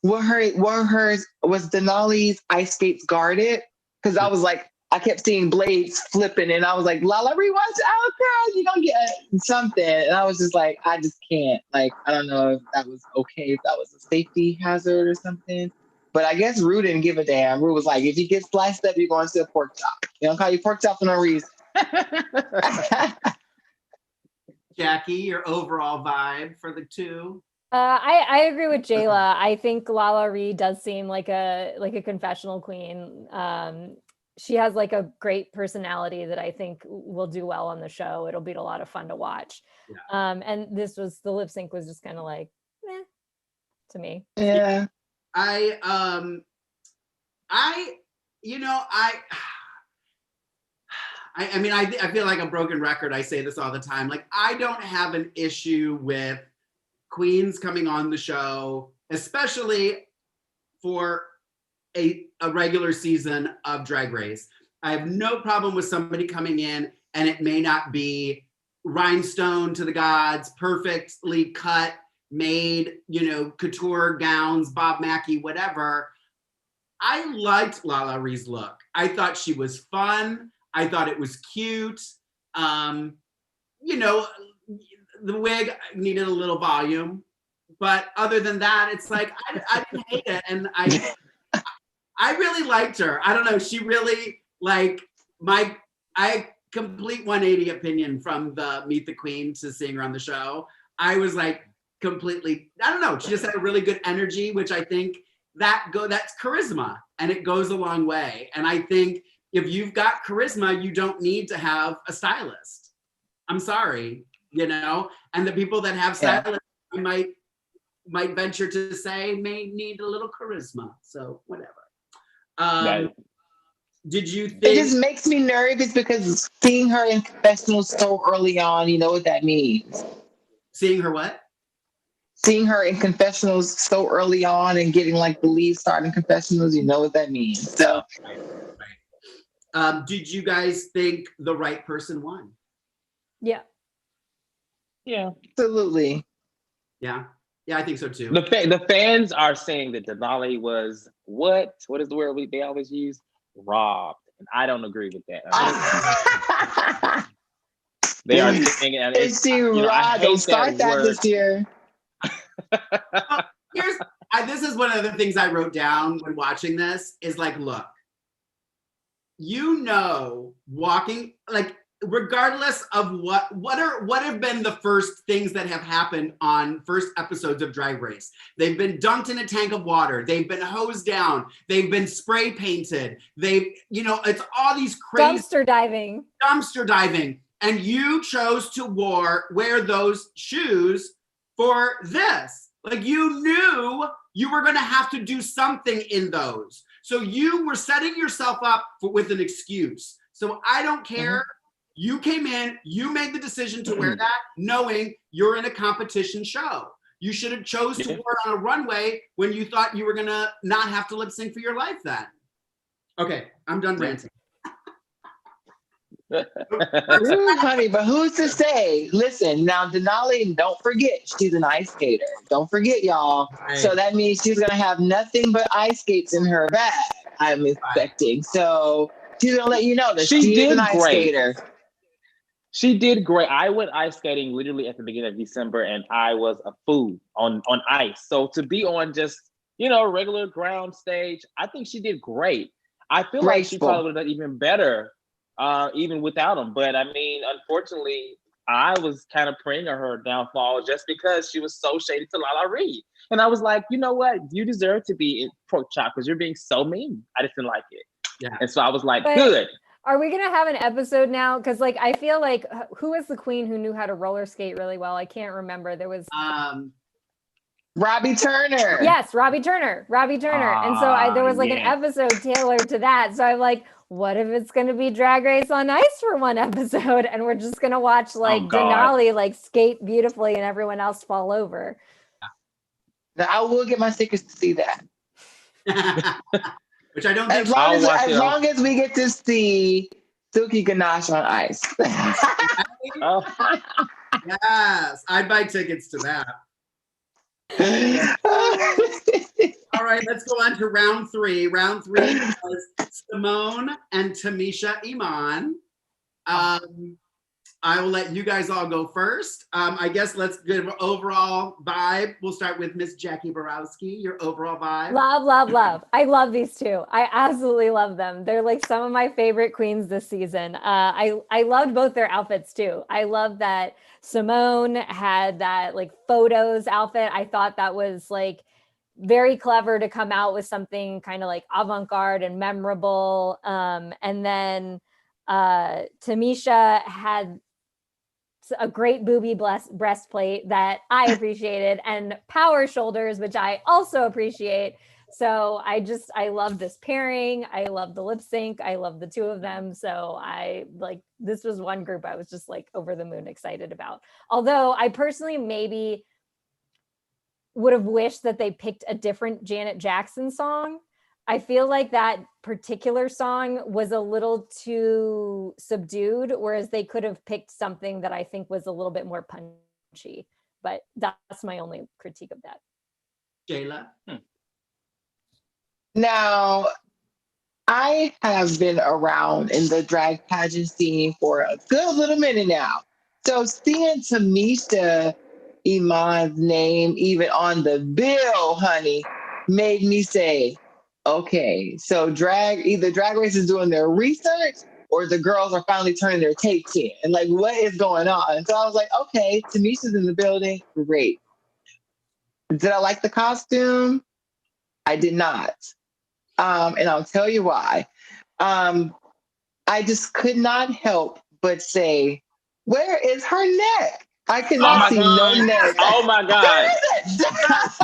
was Denali's ice skates guarded? Because I was like, I kept seeing blades flipping, and I was like, Lala Ree, watch out, girl, you're going to get something. And I was just like, I just can't. Like, I don't know if that was okay, if that was a safety hazard or something. But I guess Rue didn't give a damn. Rue was like, if you get sliced up, you're going to a pork chop. You don't call you pork chop for no reason. Jackie, your overall vibe for the two? I agree with Jayla. I think Lala Ree does seem like a confessional queen. She has like a great personality that I think will do well on the show. It'll be a lot of fun to watch. Yeah. And the lip sync was just kind of like, to me. Yeah. I feel like a broken record. I say this all the time. Like, I don't have an issue with queens coming on the show, especially for a regular season of Drag Race. I have no problem with somebody coming in and it may not be rhinestone to the gods, perfectly cut, made, couture gowns, Bob Mackie, whatever. I liked Lala Ree's look. I thought she was fun. I thought it was cute. You know, the wig needed a little volume, but other than that, it's like I didn't hate it, and I really liked her. I don't know. She really like I complete 180 opinion from the Meet the Queen to seeing her on the show. I was like completely, I don't know. She just had a really good energy, which I think that's charisma, and it goes a long way. And I think if you've got charisma, you don't need to have a stylist. I'm sorry, you know. And the people that have stylists, you might venture to say, may need a little charisma. So whatever. Did you think? It just makes me nervous because seeing her in confessionals so early on, you know what that means. Seeing her what? Seeing her in confessionals so early on and getting like the lead starting confessionals, you know what that means. So, right. Did you guys think the right person won? Yeah. Yeah. Absolutely. Yeah. Yeah, I think so too. The fans are saying that Denali was what is the word they always use? Robbed. And I don't agree with that. They are saying it. Is she robbed? Don't start that this year. This is one of the things I wrote down when watching this is like, look, you know, walking, like, regardless of what have been the first things that have happened on first episodes of Drag Race. They've been dunked in a tank of water. They've been hosed down. They've been spray painted. It's all these crazy dumpster diving. And you chose to wear those shoes for this. Like, you knew you were going to have to do something in those. So you were setting yourself up with an excuse. So I don't care. Mm-hmm. You came in, you made the decision to wear that, knowing you're in a competition show. You should have chose to wear it on a runway when you thought you were going to not have to lip sync for your life then. Okay, I'm done ranting. Ooh, honey, but who's to say? Listen, now Denali, don't forget, she's an ice skater. Don't forget, y'all. Right. So that means she's gonna have nothing but ice skates in her bag, I'm expecting. So she's gonna let you know that she is an ice skater. She did great. I went ice skating literally at the beginning of December, and I was a fool on ice. So to be on just, regular ground stage, I think she did great. I feel like she probably would have done even better even without him. But I mean, unfortunately, I was kind of praying on her downfall just because she was so shady to Lala Reed. And I was like, you know what? You deserve to be in pork chop because you're being so mean. I just didn't like it. Yeah. And so I was like, good. Are we going to have an episode now? Because I feel like, who was the queen who knew how to roller skate really well? I can't remember. There was... Robbie Turner. Yes, Robbie Turner. And so there was an episode tailored to that. So I'm like, what if it's going to be Drag Race on Ice for one episode? And we're just going to watch Denali skate beautifully and everyone else fall over. Now, I will get my tickets to see that. Which I don't think. As long as we get to see Silky Ganache on ice. Yes, I'd buy tickets to that. All right, let's go on to round 3. Round 3 was Simone and Tamisha Iman. I will let you guys all go first. I guess let's give an overall vibe. We'll start with Miss Jacque Borowski. Your overall vibe. Love. I love these two. I absolutely love them. They're some of my favorite queens this season. I loved both their outfits too. I love that Simone had that photos outfit. I thought that was very clever to come out with something kind of avant-garde and memorable. And then Tamisha had a great booby breastplate that I appreciated and power shoulders, which I also appreciate. So I love this pairing. I love the lip sync. I love the two of them. So this was one group I was just over the moon excited about. Although I personally maybe would have wished that they picked a different Janet Jackson song. I feel like that particular song was a little too subdued, whereas they could have picked something that I think was a little bit more punchy. But that's my only critique of that. Jayla? Now, I have been around in the drag pageant scene for a good little minute now. So seeing Tamisha Iman's name even on the bill, honey, made me say, okay, so either Drag Race is doing their research or the girls are finally turning their tapes in. And like, what is going on? So I was like, okay, Tamisha's in the building. Great. Did I like the costume? I did not. And I'll tell you why. I just could not help but say, where is her neck? I could not see no neck. Oh my God.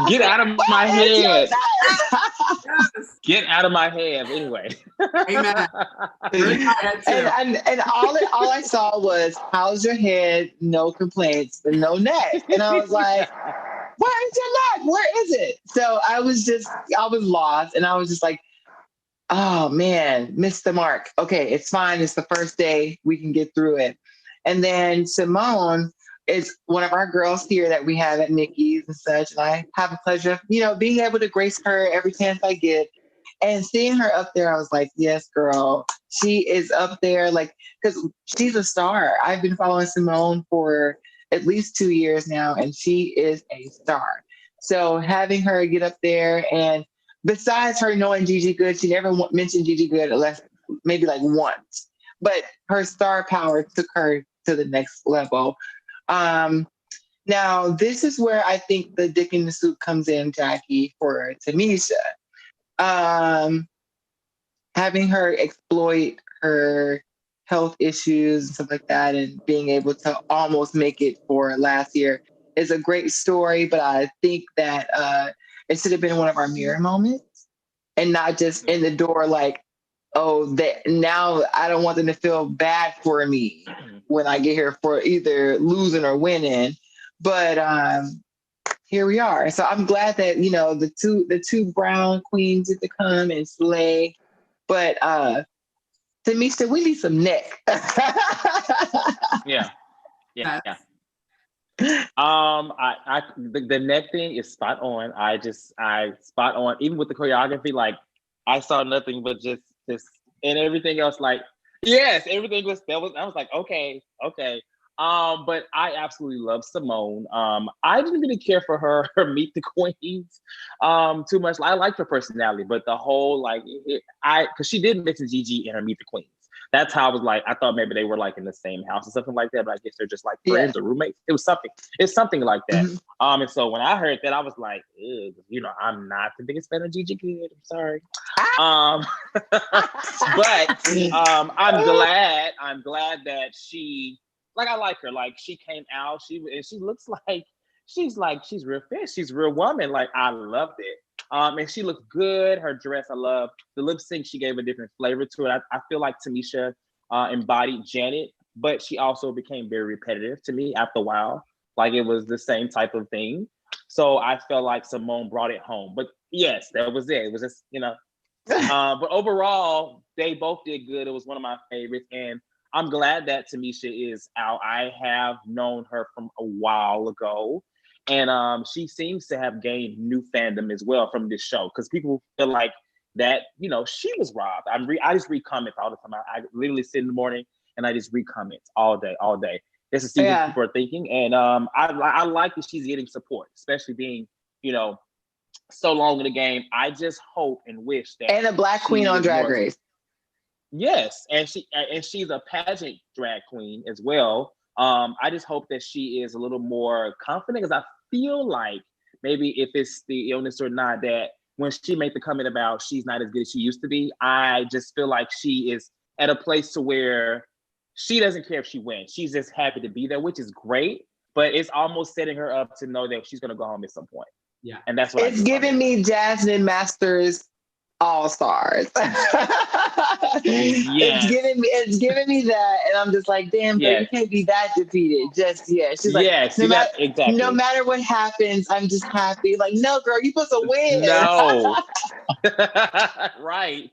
Get out of my head. Get out of my head. Anyway. Amen. and all I saw was, how's your head? No complaints, but no neck. And I was like, where is your neck? Where is it? So I was lost. And I was just like, oh man, missed the mark. Okay, it's fine. It's the first day. We can get through it. And then Simone is one of our girls here that we have at Nikki's and such. And I have the pleasure of, being able to grace her every chance I get. And seeing her up there, I was like, yes, girl, she is up there. Like, because she's a star. I've been following Simone for at least 2 years now, and she is a star. So having her get up there, and besides her knowing Gigi Good, she never mentioned Gigi Good unless maybe like once. But her star power took her to the next level. Now, this is where I think the dick in the suit comes in, Jackie, for Tamisha. Having her exploit her health issues and stuff like that, and being able to almost make it for last year is a great story. But I think that it should have been one of our mirror moments, and not just in the door like, oh, that now I don't want them to feel bad for me when I get here for either losing or winning. But here we are. So I'm glad that, the two brown queens get to come and slay. But Tamisha, we need some neck. Yeah. The neck thing is spot on. I spot on. Even with the choreography, like I saw nothing but just and everything else. Like, yes, everything was I was like, okay. But I absolutely love Simone. I didn't really care for her Meet the Queens too much. I liked her personality, but the whole because she did mention Gigi in her Meet the Queens. That's how I was like, I thought maybe they were like in the same house or something like that, but I guess they're just like friends or roommates. It's something like that. Mm-hmm. And so when I heard that, I was like, I'm not the biggest fan of Gigi Good. I'm sorry. But I'm glad that she, like, I like her. Like, she came out, she looks like she's real fit. She's a real woman. Like, I loved it. And she looked good. Her dress, I love. The lip sync, she gave a different flavor to it. I feel like Tamisha embodied Janet, but she also became very repetitive to me after a while. Like, it was the same type of thing. So I felt like Simone brought it home. But yes, that was it. It was just, but overall, they both did good. It was one of my favorites. And I'm glad that Tamisha is out. I have known her from a while ago. And she seems to have gained new fandom as well from this show, because people feel like that, she was robbed. I just read comments all the time. I literally sit in the morning and I just read comments all day. This is what people are thinking. And I like that she's getting support, especially being, so long in the game. I just hope and wish that. And a Black queen on Drag Race. Yes, and she's a pageant drag queen as well. I just hope that she is a little more confident, because I feel like maybe if it's the illness or not, that when she made the comment about she's not as good as she used to be, I just feel like she is at a place to where she doesn't care if she wins. She's just happy to be there, which is great, but it's almost setting her up to know that she's going to go home at some point. Yeah. And that's what it's giving me Jasmine Masters All-Stars. It's giving me that, and I'm just like, damn, girl, you can't be that defeated. She's like, no matter what happens, I'm just happy. Like, no, girl, you're supposed to win. No. Right.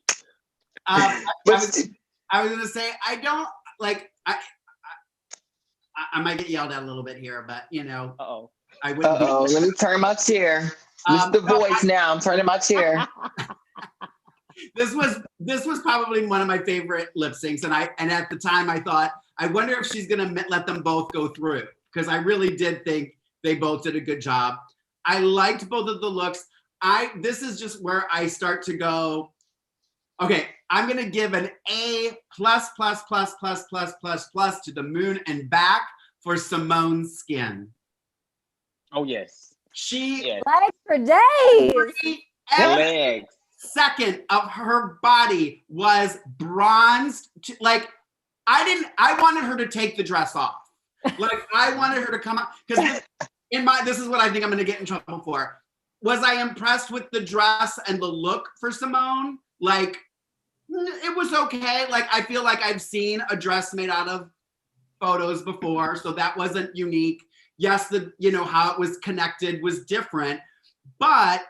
I was gonna say, I don't like. I might get yelled at a little bit here, but I wouldn't. Let me turn my chair. It's the voice now. I'm turning my chair. This was probably one of my favorite lip syncs, and at the time I thought, I wonder if she's gonna let them both go through, because I really did think they both did a good job. I liked both of the looks. This is just where I start to go, okay, I'm gonna give an A plus to the moon and back for Simone's skin. Oh yes. She legs for days. every second of her body was bronzed. Like I wanted her to take the dress off. Like I wanted her to come out, because this is what I think I'm gonna get in trouble for. Was I impressed with the dress and the look for Simone? Like, it was okay. Like, I feel like I've seen a dress made out of photos before, so that wasn't unique. Yes, how it was connected was different. But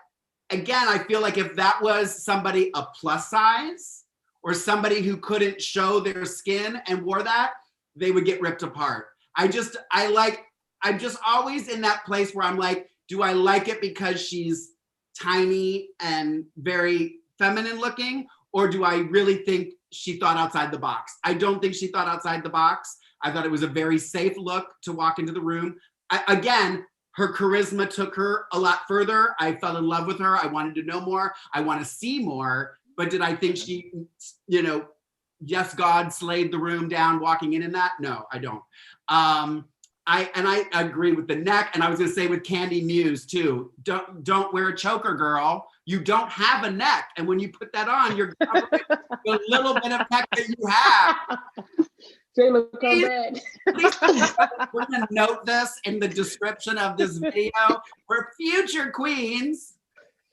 again, I feel like if that was somebody a plus size or somebody who couldn't show their skin and wore that, they would get ripped apart. I'm just always in that place where I'm like, do I like it because she's tiny and very feminine looking, or do I really think she thought outside the box? I don't think she thought outside the box. I thought it was a very safe look to walk into the room. Again, her charisma took her a lot further. I fell in love with her. I wanted to know more. I want to see more. But did I think she, yes, God slayed the room down walking in that? No, I don't. I agree with the neck, and I was gonna say with Candy Muse too. Don't wear a choker, girl. You don't have a neck, and when you put that on, you're covering the little bit of neck that you have. Jayla, come back. We're gonna note this in the description of this video. For future queens,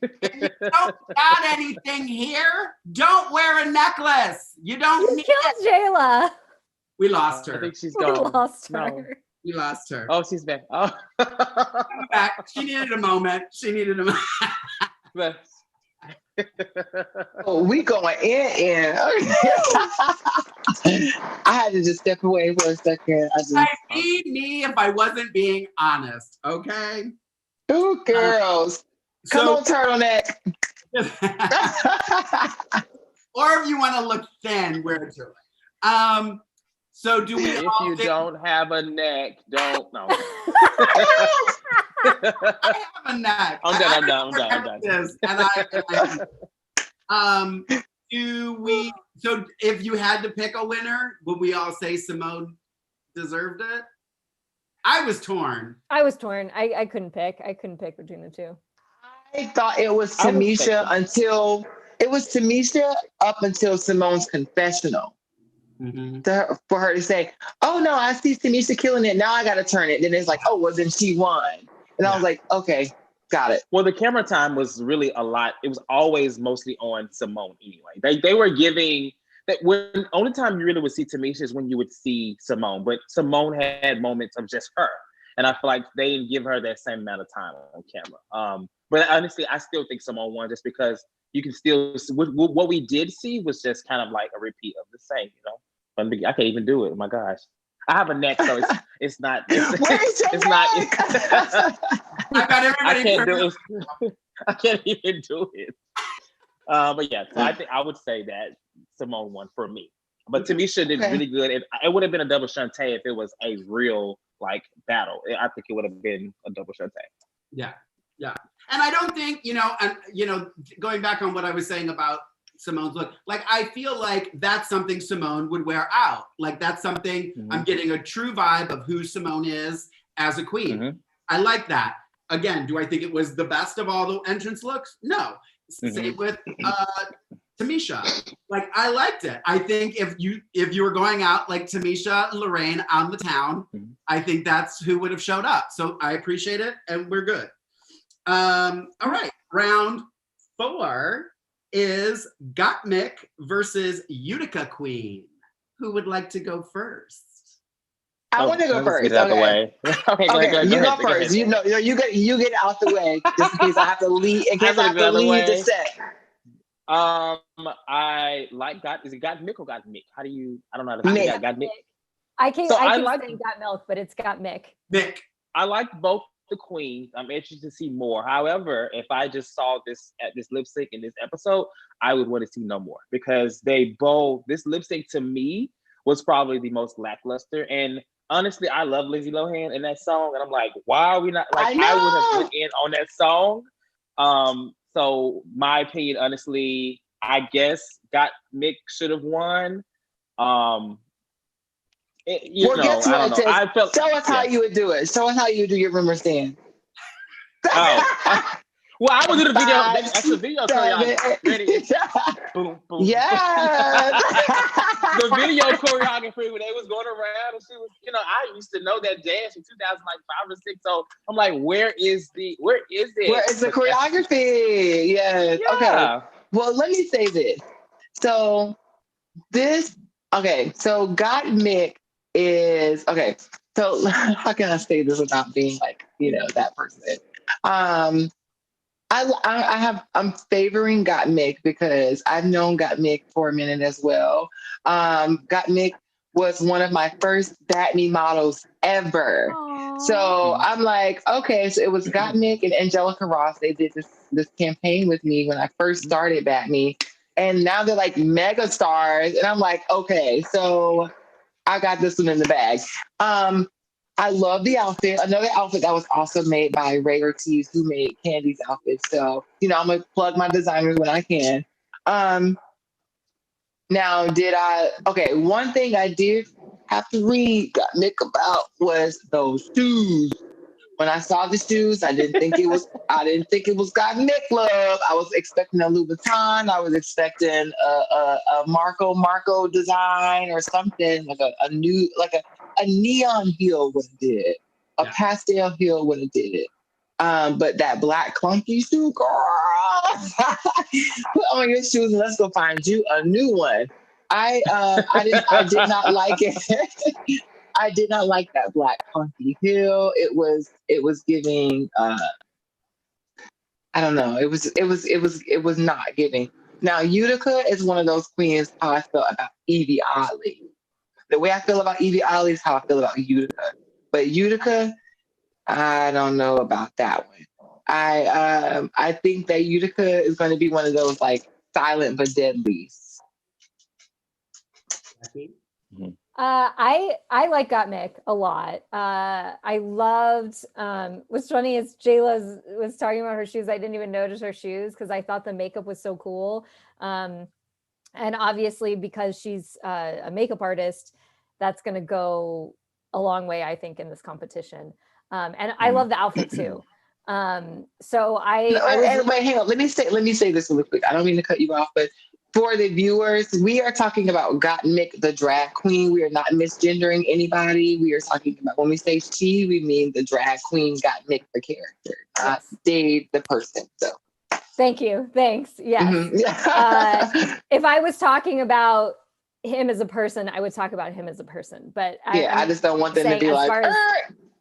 if you don't got anything here, don't wear a necklace. You don't need Kill Jayla. We lost her. I think she's We gone. lost her. No. We lost her. Oh, she's back. Oh. Come back. She needed a moment. But- Oh, we going in. I had to just step away for a second. I'd be me if I wasn't being honest, okay? Ooh, girls. Come on, turtleneck. Or if you want to look thin, wear a turtleneck. So do we if all you think don't have a neck, don't know. I have a neck. I'm done. Yes, so if you had to pick a winner, would we all say Simone deserved it? I was torn. I couldn't pick. I couldn't pick between the two. I thought it was Tamisha up until Simone's confessional. Mm-hmm. For her to say, oh no, I see Tamisha killing it. Now I got to turn it. Then it's like, oh, well, then she won. And I was like, okay, got it. Well, the camera time was really a lot. It was always mostly on Simone anyway. They were giving that when only time you really would see Tamisha is when you would see Simone. But Simone had moments of just her. And I feel like they didn't give her that same amount of time on camera. But honestly, I still think Simone won just because you can still, what we did see was just kind of like a repeat of the same, I can't even do it. Oh my gosh. I have a neck, so it's not. It's not. I can't do it. I can't even do it. But yeah, so I think I would say that Simone won for me. But Tamisha did really good. It would have been a double shantay if it was a real battle. I think it would have been a double shantay. Yeah. And I don't think, going back on what I was saying about Simone's look, I feel like that's something Simone would wear out. That's something I'm getting a true vibe of who Simone is as a queen. Mm-hmm. I like that. Again, do I think it was the best of all the entrance looks? No. Same with Tamisha. I liked it. I think if you were going out like Tamisha and Lorayne on the town, I think that's who would have showed up. So I appreciate it, and we're good. All right, round 4 is Gottmik versus Utica Queen. Who would like to go first? I want to go first. Get out the way. Okay, go ahead, you go first. You get out the way just in case I have to lead. In case I have to lead the set. I like Is it Gottmik or Gottmik? How do you? I don't know how to say Gottmik. I can say Got Milk, but it's Got Mick. Mick. I liked both the queen. I'm interested to see more. However, if I just saw this lip sync in this episode, I would want to see no more, because this lip sync to me was probably the most lackluster. And honestly, I love Lindsay Lohan in that song, and I'm like, why are we not like? I would have went in on that song. So my opinion, honestly, I guess Mick should have won. Guess what, Tez? I felt. Show us how you would do it. Show us how you do your rumor stand. Well, I would do the video. That's the video choreography. Ready? Boom, boom. Yeah. The video choreography when they was going around, and she was, I used to know that dance in 2005 or 6. So I'm like, where is it? Where is the choreography? Yes. Yeah. Okay. Well, let me say this. So so Got Mick is okay. So how can I say this without being like, that person? I'm favoring Got Mick because I've known Got Mick for a minute as well. Got Mick was one of my first Batme models ever. Aww. So I'm like, okay, so it was Got Mick and Angelica Ross. They did this campaign with me when I first started Batme, and now they're like mega stars. And I'm like, okay, so I got this one in the bag. I love the outfit. Another outfit that was also made by Ray Ortiz, who made Candy's outfit. So, I'm going to plug my designers when I can. Now, one thing I did have to read Got Mick about was those shoes. When I saw the shoes, I didn't think it was Got Mick love. I was expecting a Louboutin. I was expecting a Marco design or something, like a new, like a neon heel would have did it. A pastel heel would have did it. But that black clunky shoe, girl, put on your shoes and let's go find you a new one. I did not like it. I did not like that black clunky heel. It was giving. I don't know. It was not giving. Now Utica is one of those queens. How I felt about Evie Oddly. The way I feel about Evie Oddly is how I feel about Utica. But Utica, I don't know about that one. I think that Utica is going to be one of those like silent but deadlies. I like Got Mick a lot. I loved, what's funny is Jayla was talking about her shoes. I didn't even notice her shoes because I thought the makeup was so cool. And obviously because she's a makeup artist, that's going to go a long way, I think, in this competition. And I love the outfit too. So wait, hang on. Let me say this really quick. I don't mean to cut you off, but for the viewers, we are talking about Got Mick, the drag queen. We are not misgendering anybody. We are talking about, when we say she, we mean the drag queen Got Mick, the character, not Dave, the person. So, thank you. Thanks. Yes. Mm-hmm. If I was talking about him as a person, I would talk about him as a person. But I just don't want them to be like.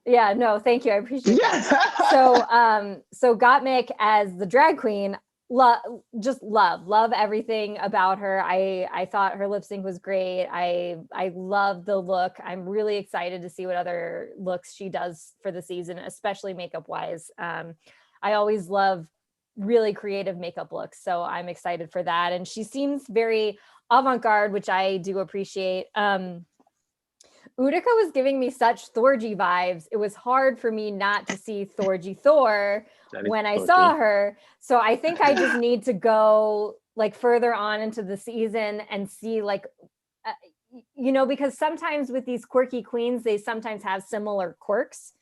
Yeah, no, thank you. I appreciate that. So Got Mick as the drag queen. Love everything about her. I thought her lip sync was great. I love the look. I'm really excited to see what other looks she does for the season, especially makeup wise. I always love really creative makeup looks, so I'm excited for that. And she seems very avant-garde, which I do appreciate. Utica was giving me such Thorgy vibes. It was hard for me not to see Thorgy Thor when I saw her. So I think I just need to go like further on into the season and see like, because sometimes with these quirky queens, they sometimes have similar quirks.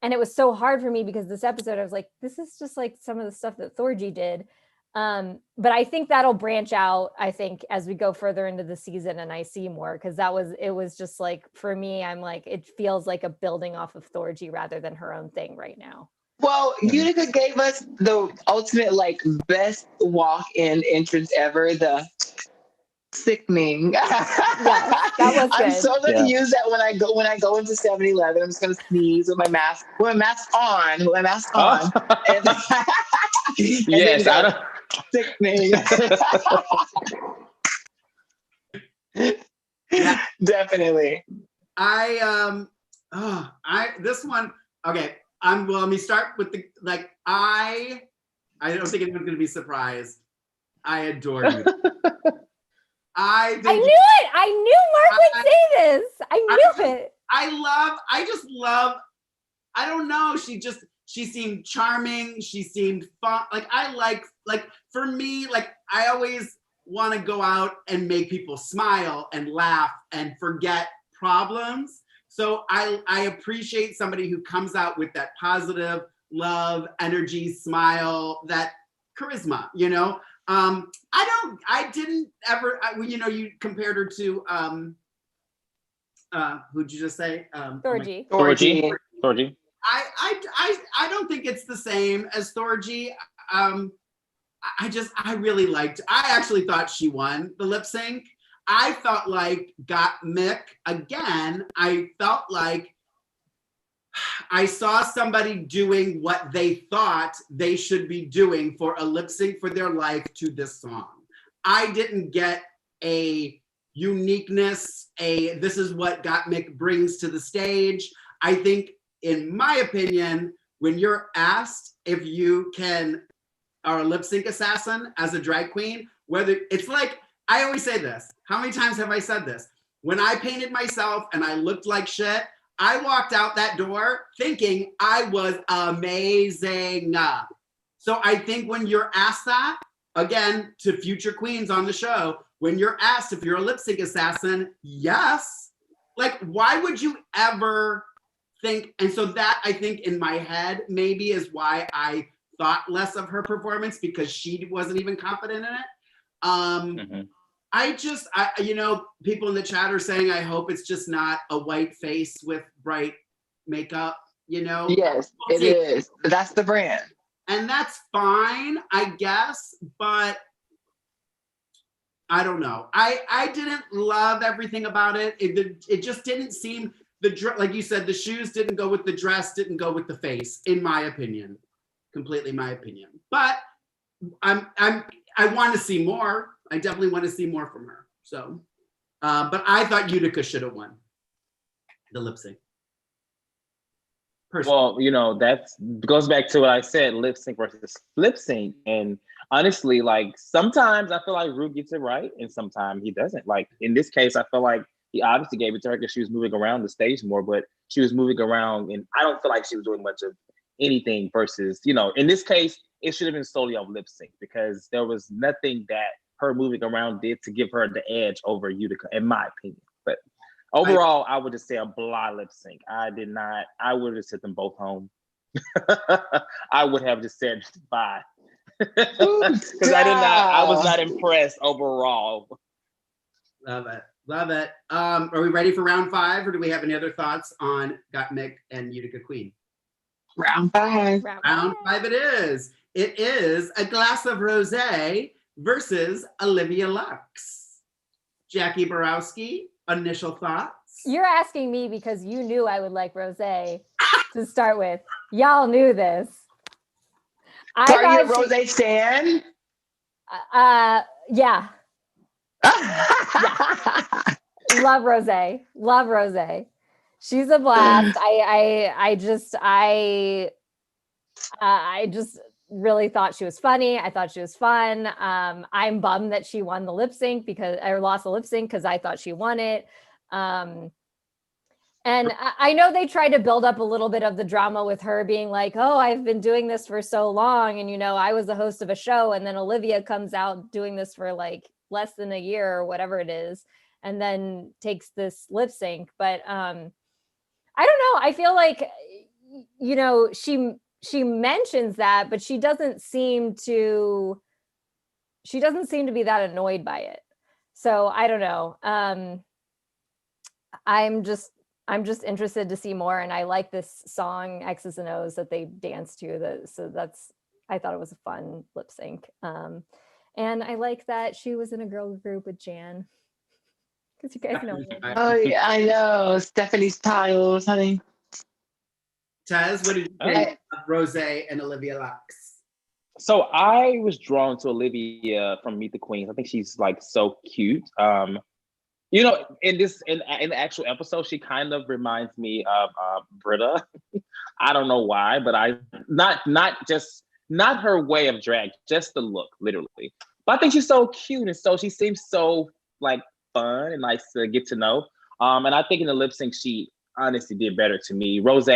And it was so hard for me because this episode, I was like, this is just like some of the stuff that Thorgy did. But I think that'll branch out, I think, as we go further into the season and I see more, because it was just like, for me, I'm like, it feels like a building off of Thorgy rather than her own thing right now. Well, Utica gave us the ultimate, like, best walk-in entrance ever, the sickening. Yeah, that was good. I'm so going to use that when I go into 7-Eleven. I'm just going to sneeze with my mask on. And, yes, I don't. Sickening. Definitely. This one, okay. Let me start with I don't think anyone's gonna be surprised. I adore you. I knew it. I knew Mark would say this. I knew it. I just love, I don't know. She seemed charming. She seemed fun. For me, I always want to go out and make people smile and laugh and forget problems. So I appreciate somebody who comes out with that positive love, energy, smile, that charisma, you know? I didn't ever, you compared her to, who'd you just say? Thorgy. Thorgy. I don't think it's the same as Thorgy. I really liked, I actually thought she won the lip sync. I felt like Gottmik, again, I felt like I saw somebody doing what they thought they should be doing for a lip sync for their life to this song. I didn't get a uniqueness, this is what Gottmik brings to the stage. I think, in my opinion, when you're asked if you are a lip sync assassin as a drag queen, whether it's like, I always say this, how many times have I said this? When I painted myself and I looked like shit, I walked out that door thinking I was amazing. So I think when you're asked that, again, to future queens on the show, when you're asked if you're a lip sync assassin, yes. Why would you ever think? And so that, I think, in my head, maybe is why I thought less of her performance, because she wasn't even confident in it. People in the chat are saying, I hope it's just not a white face with bright makeup, you know? Yes, it is. That's the brand. And that's fine, I guess, but I don't know. I didn't love everything about it. It just didn't seem, like you said, the shoes didn't go with the dress, didn't go with the face, in my opinion. Completely my opinion. But I want to see more. I definitely want to see more from her. So, but I thought Utica should have won the lip sync. Well, that goes back to what I said, lip sync versus lip sync. And honestly, sometimes I feel like Ru gets it right and sometimes he doesn't. In this case, I feel like he obviously gave it to her because she was moving around the stage more, but she was moving around and I don't feel like she was doing much of anything versus, in this case, it should have been solely on lip sync because there was nothing that her moving around did to give her the edge over Utica, in my opinion. But overall, I would just say a blah lip sync. I would have sent them both home. I would have just said bye. Because I was not impressed overall. Love it. Are we ready for round 5, or do we have any other thoughts on Gottmik and Utica Queen? Round 5. Round 5 it is. It is a glass of rosé versus Olivia Lux. Jacque Borosski, initial thoughts? You're asking me because you knew I would like rosé to start with. Y'all knew this. Are you a rosé stan? Yeah. Yeah. Love rosé. She's a blast. I just really thought she was funny. I thought she was fun. I'm bummed that she won the lip sync lost the lip sync because I thought she won it. And I know they tried to build up a little bit of the drama with her being like, oh, I've been doing this for so long. And, I was the host of a show. And then Olivia comes out doing this for less than a year or whatever it is, and then takes this lip sync. But I don't know. I feel like, she mentions that, but she doesn't seem to be that annoyed by it. So I don't know. I'm just interested to see more. And I like this song X's and O's that they dance to. I thought it was a fun lip sync. And I like that she was in a girl group with Jan. Because you guys know me. Oh yeah, I know. Stephanie's tiles, honey. Tez, what did you think of Rosé and Olivia Lux? So I was drawn to Olivia from Meet the Queens. I think she's so cute. You know, in the actual episode, she kind of reminds me of Britta. I don't know why, but not her way of drag, just the look, literally. But I think she's so cute, and so she seems so like fun and nice to get to know. And I think in the lip sync, she honestly did better to me. Rose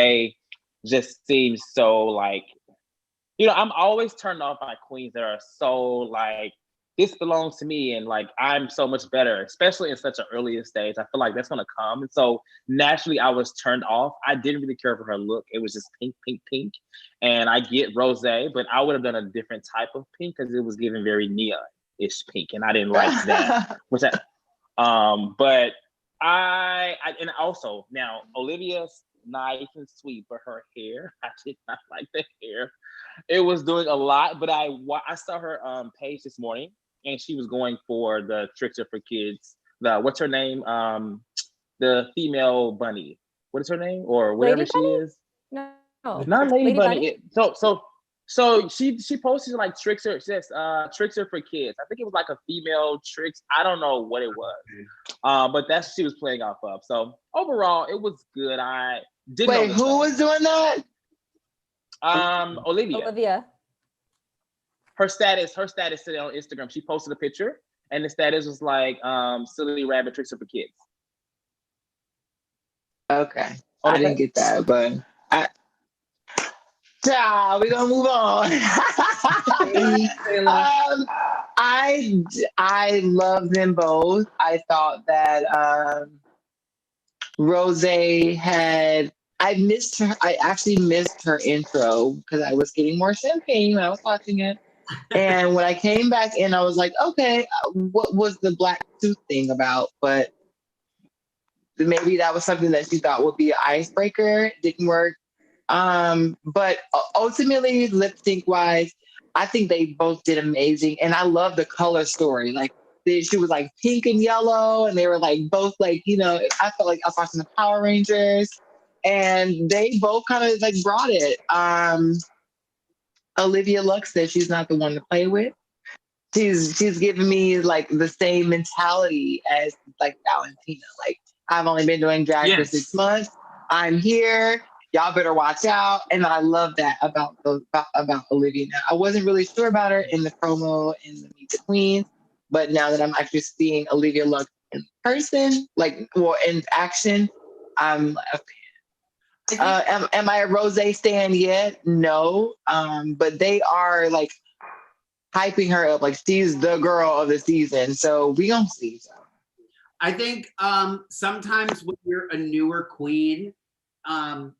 just seems so like, I'm always turned off by queens that are so like, this belongs to me, and like I'm so much better, especially in such an earlier stage. I feel like that's gonna come, and so naturally I was turned off. I didn't really care for her look. It was just pink, pink, and I get rose, but I would have done a different type of pink because it was giving very neon-ish pink, and I didn't like that. But and also now Olivia's nice and sweet, but her hair, I did not like the hair. It was doing a lot, but I saw her page this morning, and she was going for the Tricks Are for Kids. What's her name? The female bunny. What is her name? Or whatever Lady she Bunny? is. No. Not Lady Bunny? So she posted like Tricks Are for Kids. I think it was like a female Tricks. I don't know what it was. But that's what she was playing off of. So overall, it was good. I didn't Wait, who was doing that? Olivia. Her status today on Instagram, she posted a picture, and the status was like, silly rabbit tricks are for kids. Okay. I didn't get that, but we're gonna move on. I love them both. I thought that Rose I missed her. I actually missed her intro because I was getting more champagne when I was watching it. And when I came back in, I was like, okay, what was the black suit thing about? But maybe that was something that she thought would be an icebreaker. Didn't work. But ultimately, lip sync wise, I think they both did amazing. And I love the color story. Like she was like pink and yellow, and they were like both like, I felt like I was watching the Power Rangers, and they both kind of like brought it. Olivia Lux said she's not the one to play with. She's giving me like the same mentality as like Valentina. Like, I've only been doing drag for 6 months. I'm here. Y'all better watch out. And I love that about Olivia. Now, I wasn't really sure about her in the promo in the Meet the Queens, but now that I'm actually seeing Olivia Lux in person, in action, I'm a fan. Am I a Rose stan yet? No. But they are like hyping her up like she's the girl of the season. So we gonna see. I think sometimes when you're a newer queen, I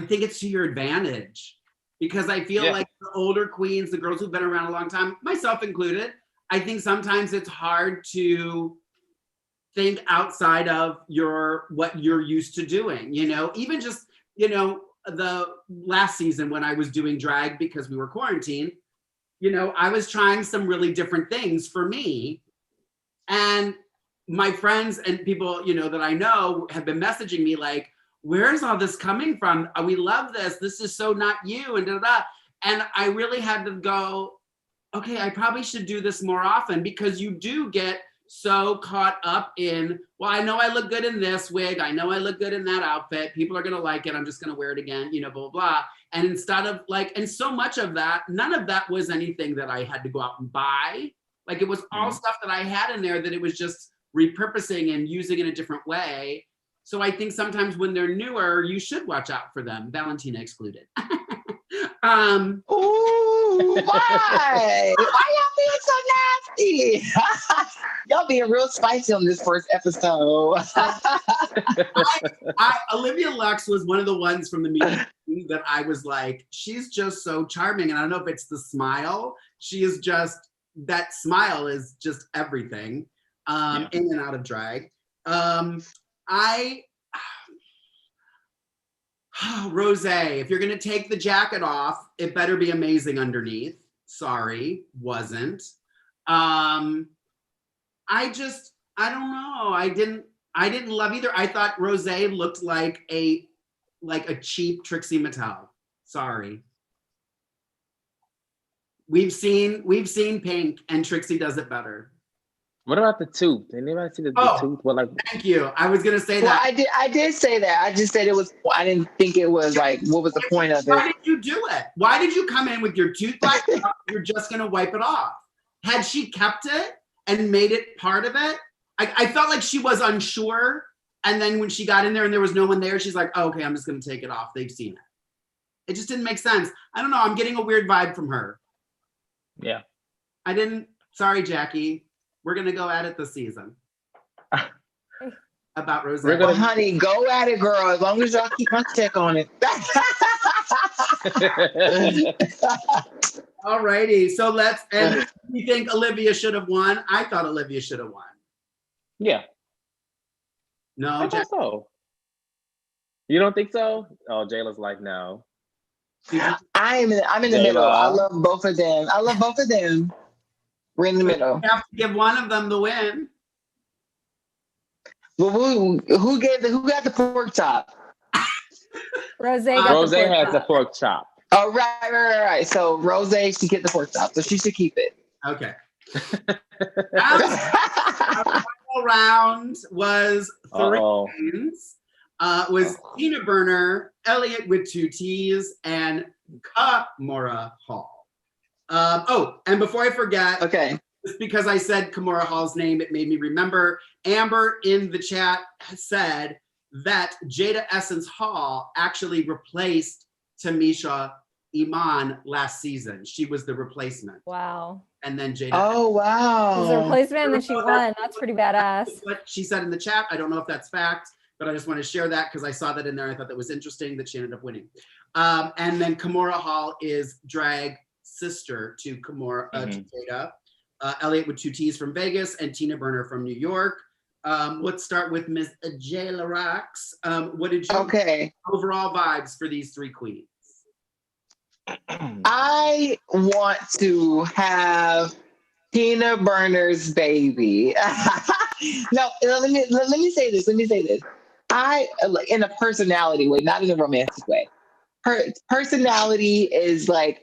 think it's to your advantage, because I feel like the older queens, the girls who've been around a long time, myself included, I think sometimes it's hard to think outside of what you're used to doing, even just, the last season when I was doing drag because we were quarantined, I was trying some really different things for me. And my friends and people, that I know have been messaging me like, where's all this coming from? We love this. This is so not you, and da-da-da. And I really had to go, okay, I probably should do this more often, because you do get so caught up in, well, I know I look good in this wig. I know I look good in that outfit. People are going to like it. I'm just going to wear it again, blah, blah, blah. And instead of and so much of that, none of that was anything that I had to go out and buy. Like, it was all stuff that I had in there that it was just repurposing and using in a different way. So I think sometimes when they're newer, you should watch out for them, Valentina excluded. Ooh, why? Why y'all being so nasty? Y'all being real spicy on this first episode. Olivia Lux was one of the ones from the meeting that I was like, she's just so charming. And I don't know if it's the smile. She is just, that smile is just everything. In and out of drag. Rose, if you're gonna take the jacket off, it better be amazing underneath. Sorry, wasn't. I don't know. I didn't love either. I thought Rose looked like a cheap Trixie Mattel. Sorry. We've seen Pink, and Trixie does it better. What about the tooth? Did anybody see the tooth? What, like? Thank you. I was gonna say Well, that. I did say that. I just said it was. I didn't think it was like. What was the point of Why it? did you do it? Why did you come in with your tooth like you're just gonna wipe it off? Had she kept it and made it part of it? I felt like she was unsure. And then when she got in there and there was no one there, she's like, oh, okay, I'm just gonna take it off. They've seen it. It just didn't make sense. I don't know. I'm getting a weird vibe from her. Yeah. Sorry, Jackie. We're gonna go at it this season. About Rose. Well, honey, go at it, girl. As long as y'all keep my check on it. Alrighty. So and you think Olivia should have won? I thought Olivia should have won. Yeah. No, I thought so. You don't think so? Oh, Jayla's like, no. I'm in the middle. I love both of them. We're in the middle. You have to give one of them the win. Well, who got the pork chop? Rose has the pork chop. Oh, right. So Rose should get the pork chop, so she should keep it. Okay. Our final round was three queens. Was Tina Burner, Elliott with 2 T's, and Kimora Hall. And before I forget, okay, just because I said Kimora Hall's name, it made me remember. Amber in the chat said that Jada Essence Hall actually replaced Tamisha Iman last season. She was the replacement. Wow. And then Jada. Oh, wow. She was a replacement and then she won. That's pretty badass. What she said in the chat. I don't know if that's fact, but I just want to share that because I saw that in there. I thought that was interesting that she ended up winning. And then Kimora Hall is drag sister to Kimora to Jada. Elliott with 2 T's from Vegas and Tina Burner from New York. Let's start with Ms. Jayla Roxx. What did you overall vibes for these 3 queens? I want to have Tina Burner's baby. No, let me say this. I, in a personality way, not in a romantic way. Her personality is like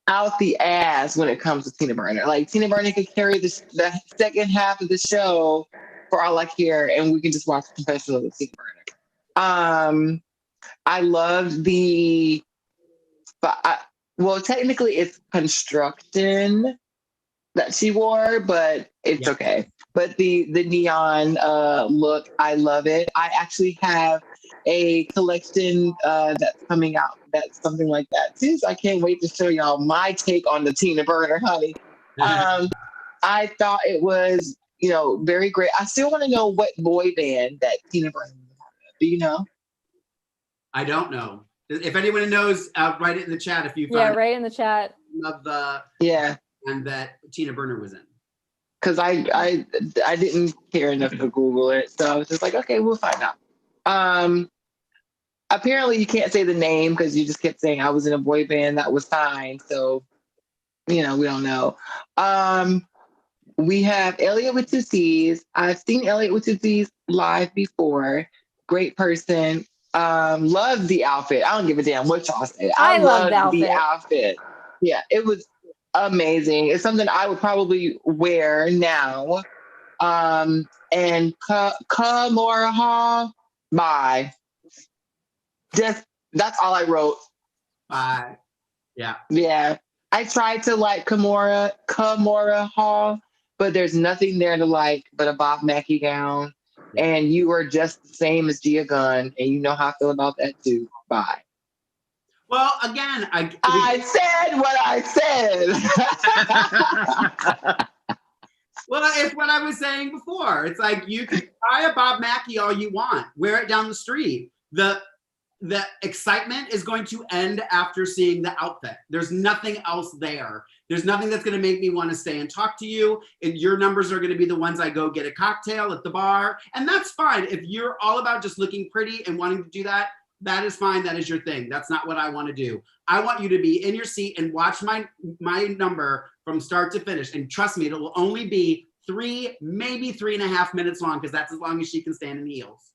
out the ass when it comes to Tina Burner. Like Tina Burner can carry the second half of the show for all I care, and we can just watch the confessional of Tina Burner. I love well, technically it's construction that she wore, but it's okay. But the neon look, I love it. I actually have a collection that's coming out that's something like that too. So I can't wait to show y'all my take on the Tina Burner, honey. I thought it was, very great. I still want to know what boy band that Tina Burner was part of. Do you know? I don't know. If anyone knows, write it in the chat if you found write in the chat. Of the and that Tina Burner was in. Because I didn't care enough to Google it, so I was just like, okay, we'll find out. Apparently, you can't say the name because you just kept saying I was in a boy band that was signed, so we don't know. We have Elliott with 2 C's. I've seen Elliott with 2 C's live before. Great person. Love the outfit. I don't give a damn what y'all say. I love the outfit. Yeah, it was amazing. It's something I would probably wear now. And Kimora Hall, bye. Just that's all I wrote. Bye. Yeah. Yeah. I tried to like Kimora Hall, but there's nothing there to like but a Bob Mackie gown. And you are just the same as Gia Gunn, and you know how I feel about that too. Bye. Well, again, I said what I said. Well, it's what I was saying before. It's like you can buy a Bob Mackie all you want, wear it down the street. The excitement is going to end after seeing the outfit. There's nothing else there. There's nothing that's going to make me want to stay and talk to you. And your numbers are going to be the ones I go get a cocktail at the bar. And that's fine. If you're all about just looking pretty and wanting to do that, that is fine. That is your thing. That's not what I want to do. I want you to be in your seat and watch my number from start to finish. And trust me, it will only be 3, maybe 3.5 minutes long because that's as long as she can stand in heels.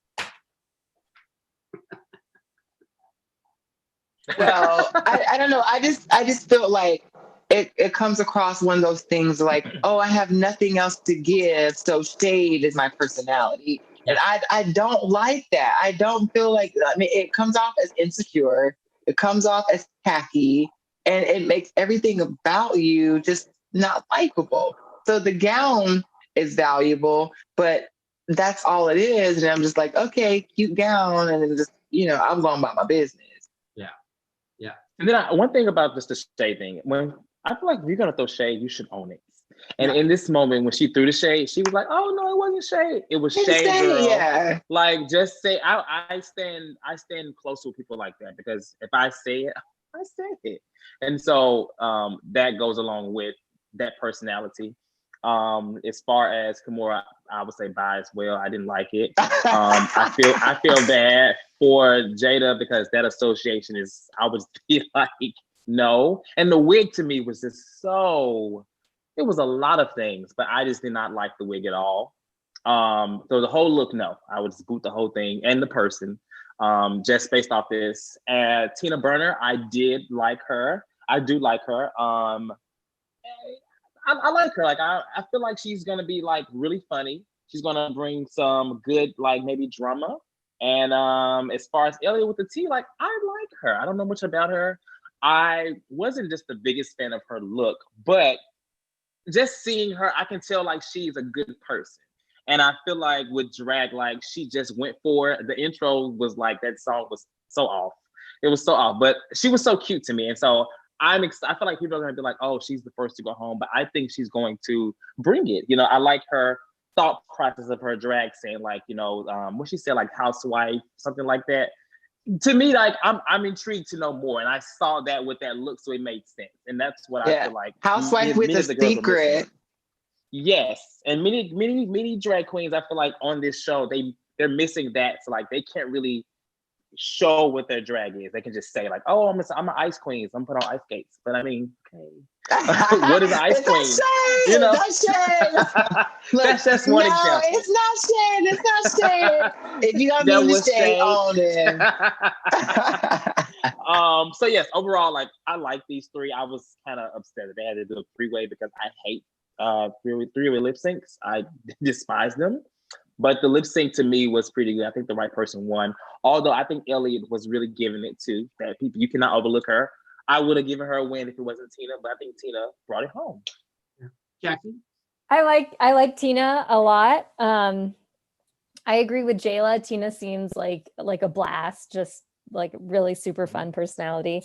Well, I don't know. I just feel like it comes across one of those things like, oh, I have nothing else to give, so shade is my personality. And I don't like that. I don't feel like, I mean, it comes off as insecure. It comes off as tacky, and it makes everything about you just not likable. So the gown is valuable, but that's all it is. And I'm just like, okay, cute gown. And then just, I'm going about my business. Yeah. And then one thing about just the shade thing, when I feel like if you're going to throw shade, you should own it. And in this moment, when she threw the shade, she was like, "Oh no, it wasn't shade. It was shade, girl." Yeah. Like, just say. I stand close to people like that, because if I say it, I say it. And so that goes along with that personality. As far as Kimora, I would say bye as well. I didn't like it. I feel bad for Jada, because that association is, I would be like, no. And the wig to me was just so. It was a lot of things, but I just did not like the wig at all. So the whole look, no, I would just boot the whole thing and the person, just based off this. Tina Burner, I did like her. I do like her. I like her. Like, I feel like she's gonna be like really funny. She's gonna bring some good, like, maybe drama. And as far as Elliot with the T, like, I like her. I don't know much about her. I wasn't just the biggest fan of her look, but just seeing her, I can tell like she's a good person. And I feel like with drag, like, she just went for it. The intro was like, that song was so off. It was so off, but she was so cute to me. And so I feel like people are gonna be like, oh, she's the first to go home, but I think she's going to bring it. I like her thought process of her drag, saying like, what she said, like housewife, something like that. To me, like, I'm intrigued to know more, and I saw that with that look, so it made sense, and that's what I feel like. Housewife with a secret. Yes, and many drag queens, I feel like on this show, they're missing that, so like they can't really show what their drag is. They can just say like, oh, I'm an ice queen, so I'm put on ice skates. But I mean, okay, what is an ice queen? That's shade. Look, that's just one example. No, it's not shade. If you don't mean to shade on it. So yes, overall, like, I like these three. I was kind of upset that they had to do a three-way, because I hate three-way lip syncs. I despise them. But the lip sync to me was pretty good. I think the right person won. Although I think Elliot was really giving it to that people. You cannot overlook her. I would have given her a win if it wasn't Tina, but I think Tina brought it home. Jacque? I like Tina a lot. I agree with Jayla. Tina seems like a blast, just like really super fun personality.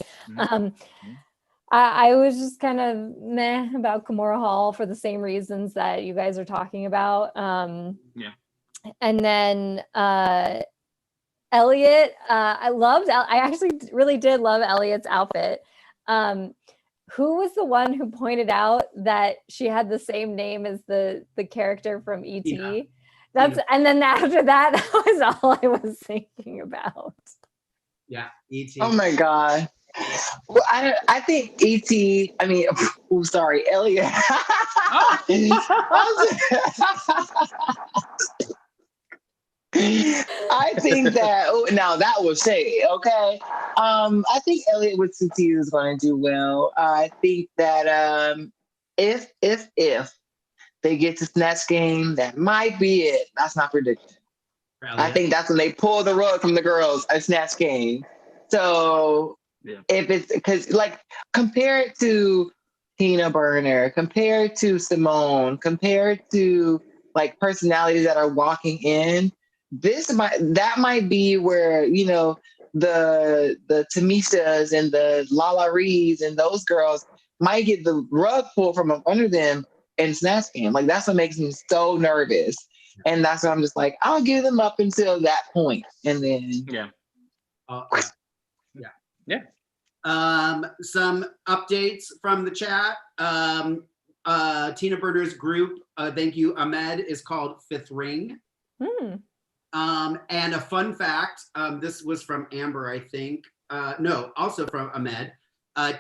I was just kind of meh about Kimora Hall for the same reasons that you guys are talking about. And then Elliot, I actually really did love Elliot's outfit. Who was the one who pointed out that she had the same name as the character from E.T.? And then after that, that was all I was thinking about. Yeah, E.T. Oh my God. Well, I think E.T. I mean, sorry, Elliot. I think that now that was shade, okay. I think Elliot with 2 T's is going to do well. I think that if they get to Snatch Game, that might be it. That's not prediction. I think that's when they pull the rug from the girls at Snatch Game. So if it's because, like, compare it to Tina Burner, compare it to Simone, compare it to like personalities that are walking in. That might be where, the Tamishas and the Lala Reeds and those girls might get the rug pulled from under them in Snatch Game. Like, that's what makes me so nervous. And that's why I'm just like, I'll give them up until that point. And then some updates from the chat. Tina Burner's group, thank you, Ahmed, is called Fifth Ring. And a fun fact, this was from Amber, I think. No, also from Ahmed.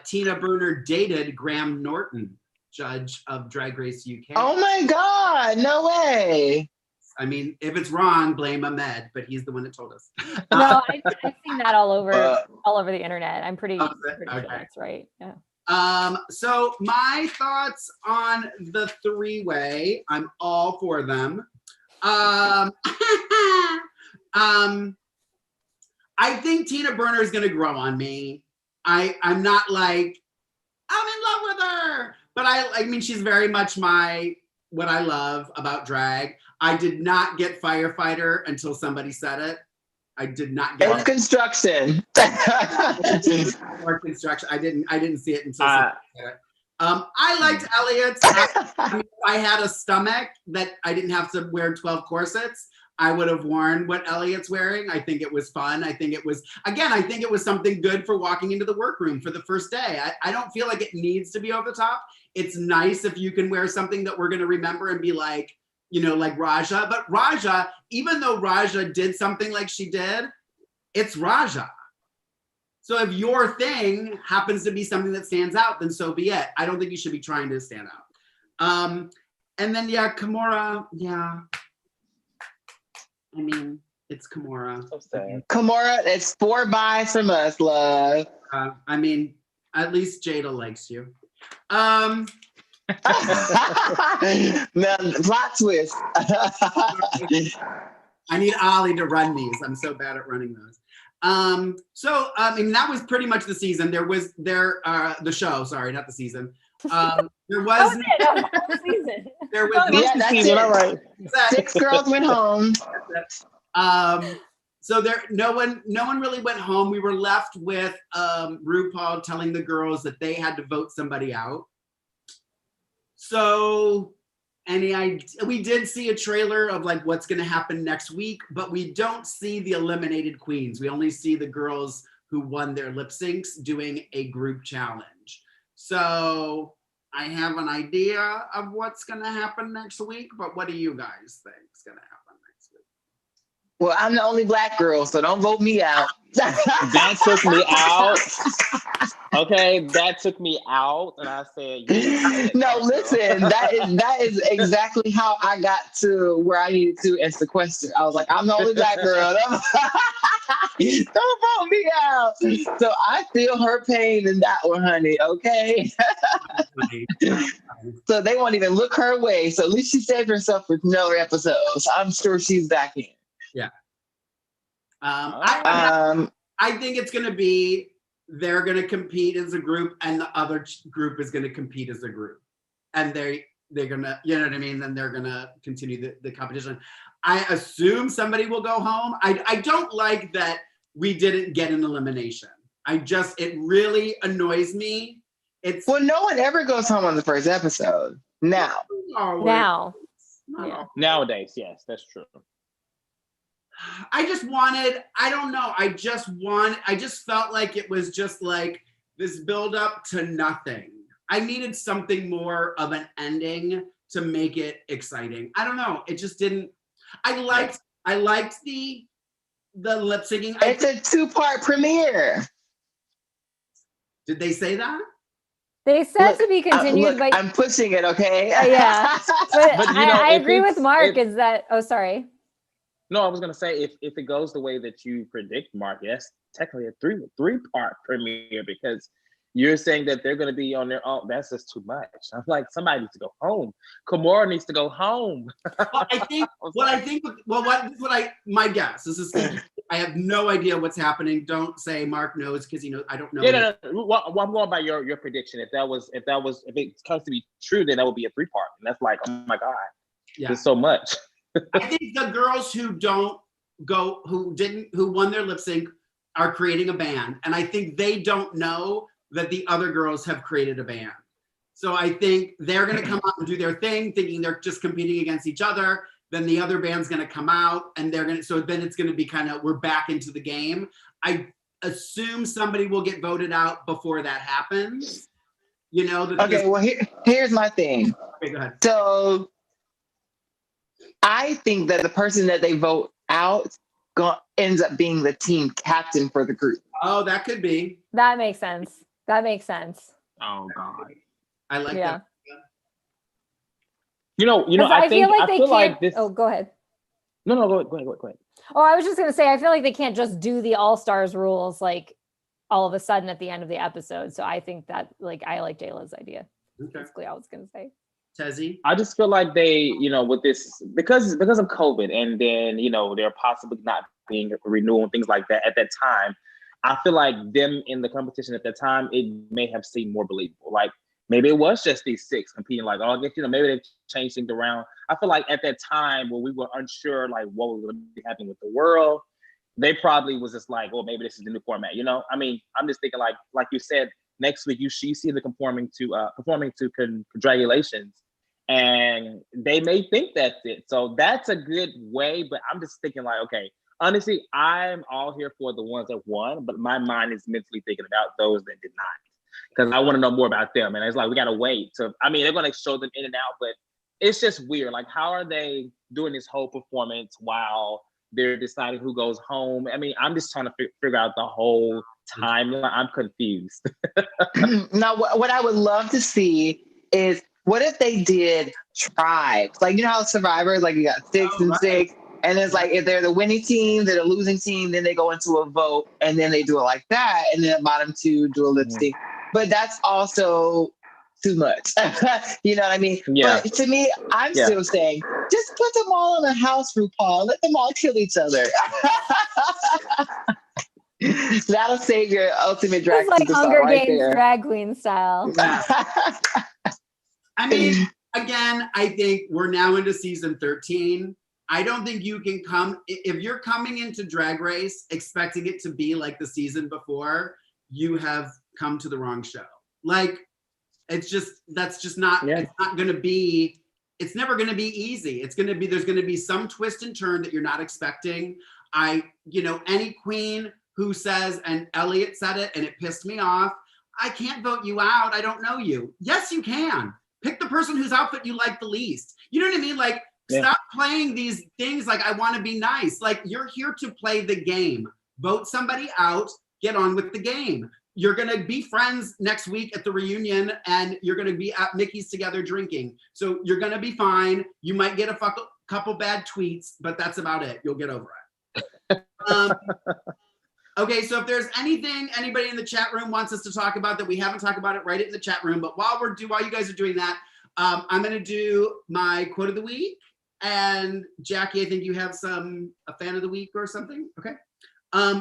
Tina Burner dated Graham Norton, judge of Drag Race UK. Oh my God, no way. I mean, if it's wrong, blame Ahmed, but he's the one that told us. No, I've seen that all over the internet. I'm pretty sure that's right. Yeah. So my thoughts on the three-way, I'm all for them. I think Tina Burner is gonna grow on me. I'm not like, I'm in love with her, but I mean, she's very much what I love about drag. I did not get firefighter until somebody said it. I did not get It's construction. or construction. I didn't see it until somebody said it. I liked Elliot's. I mean, if I had a stomach that I didn't have to wear 12 corsets, I would have worn what Elliot's wearing. I think it was fun. I think it was something good for walking into the workroom for the first day. I don't feel like it needs to be over the top. It's nice if you can wear something that we're going to remember and be like, you know, like Raja. But Raja, even though Raja did something like she did, it's Raja. So if your thing happens to be something that stands out, then so be it. I don't think you should be trying to stand out. And then, yeah, Kimora, yeah. I mean, it's Kimora. So sad. Kimora, it's 4 buys from us, love. I mean, at least Jada likes you. Now, plot twist. I need Ollie to run these. I'm so bad at running those. So I mean, that was pretty much the season. The show, sorry, not the season. There was the season. there was Yeah, that's it. All right. 6 girls went home. So no one really went home. We were left with RuPaul telling the girls that they had to vote somebody out. So we did see a trailer of like what's going to happen next week, but we don't see the eliminated queens. We only see the girls who won their lip syncs doing a group challenge. So I have an idea of what's going to happen next week, but what do you guys think is going to happen next week? Well, I'm the only Black girl, so don't vote me out. That took me out. Okay, that took me out, and I said, No, listen, that is exactly how I got to where I needed to and sequestered. I was like, I'm the only Black girl. Don't vote me out. So I feel her pain in that one, honey. Okay. So they won't even look her way. So at least she saved herself for another episode. So I'm sure she's back in. Yeah. I think it's going to be, they're going to compete as a group and the other group is going to compete as a group. And they're going to, you know what I mean? Then they're going to continue the competition. I assume somebody will go home. I don't like that we didn't get an elimination. It really annoys me. Well, no one ever goes home on the first episode. Now. Nowadays, yes, that's true. I just felt like it was just like this build up to nothing. I needed something more of an ending to make it exciting. I don't know. It just didn't. I liked the lip syncing. It's a 2-part premiere. Did they say that? They said to be continued, but I'm pushing it, okay? Yeah. But you know, I agree with Mark. Sorry. No, I was gonna say if it goes the way that you predict, Mark, that's technically a three-part premiere because you're saying that they're gonna be on their own. That's just too much. I'm like, somebody needs to go home. Kimora needs to go home. My guess is I have no idea what's happening. Don't say Mark knows because I don't know. Yeah, no. Well, I'm going by your prediction. If it comes to be true, then that would be a 3-part. And that's like, oh my God, there's so much. I think the girls who won their lip sync are creating a band. And I think they don't know that the other girls have created a band. So I think they're going to come out and do their thing, thinking they're just competing against each other. Then the other band's going to come out and so then it's going to be we're back into the game. I assume somebody will get voted out before that happens. Okay, well, here's my thing. Okay, go ahead. So I think that the person that they vote out ends up being the team captain for the group. Oh, that could be. That makes sense. Oh God. I like that. I feel like this. Oh, go ahead. No, go ahead. Oh, I was just gonna say, I feel like they can't just do the All-Stars rules like all of a sudden at the end of the episode. So I think that I like Jayla's idea. Okay. Basically, I was gonna say. Tezzy? I just feel like they, with this, because of COVID, and then, they're possibly not being renewed and things like that at that time, I feel like them in the competition at that time, it may have seemed more believable. Like, maybe it was just these 6 competing, like, I guess, maybe they've changed things around. I feel like at that time when we were unsure, like, what was going to be happening with the world, they probably was just like, well, maybe this is the new format, I mean, I'm just thinking, like you said, next week you see them performing to congratulations, and they may think that's it. So that's a good way, but I'm just thinking like, okay, honestly, I'm all here for the ones that won, but my mind is mentally thinking about those that did not, because I want to know more about them. And it's like, we got to wait. They're going to show them in and out, but it's just weird. Like, how are they doing this whole performance while they're deciding who goes home? I mean, I'm just trying to figure out the whole timeline. I'm confused. Now, what I would love to see is, what if they did tribes? Like, how Survivor, like you got 6 and 6, and it's like, if they're the winning team, they're the losing team, then they go into a vote, and then they do it like that, and then the bottom 2 do a lip sync. But that's also too much. You know what I mean? Yeah. But to me, I'm still saying, just put them all in a house, RuPaul. Let them all kill each other. That'll save your ultimate drag It's like superstar Hunger right Games there. drag queen style. Yeah. I mean, again, I think we're now into season 13. I don't think you can if you're coming into Drag Race expecting it to be like the season before, you have come to the wrong show. Like, that's just not, it's not going to be, it's never going to be easy. There's going to be some twist and turn that you're not expecting. Any queen who says, and Elliot said it and it pissed me off, I can't vote you out, I don't know you. Yes, you can. Pick the person whose outfit you like the least. You know what I mean? Like, stop playing these things like, I want to be nice. Like, you're here to play the game. Vote somebody out, get on with the game. You're going to be friends next week at the reunion, and you're going to be at Mickey's together drinking. So you're going to be fine. You might get a couple bad tweets, but that's about it. You'll get over it. Okay, so if there's anything anybody in the chat room wants us to talk about that we haven't talked about, it write it in the chat room. But while you guys are doing that, I'm going to do my quote of the week. And Jackie, I think you have a fan of the week or something. Okay.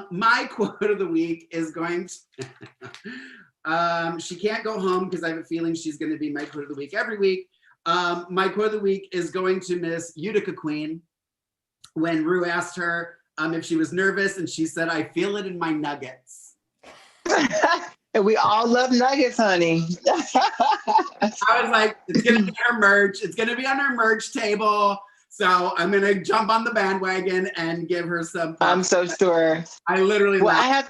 My quote of the week is going to, she can't go home because I have a feeling she's going to be my quote of the week every week. My quote of the week is going to Miss Utica Queen, when Rue asked her if she was nervous, and she said, I feel it in my nuggets. And we all love nuggets, honey. I was like, it's going to be her merch. It's going to be on her merch table. So I'm going to jump on the bandwagon and give her some. I'm so sure. I literally. Well, I have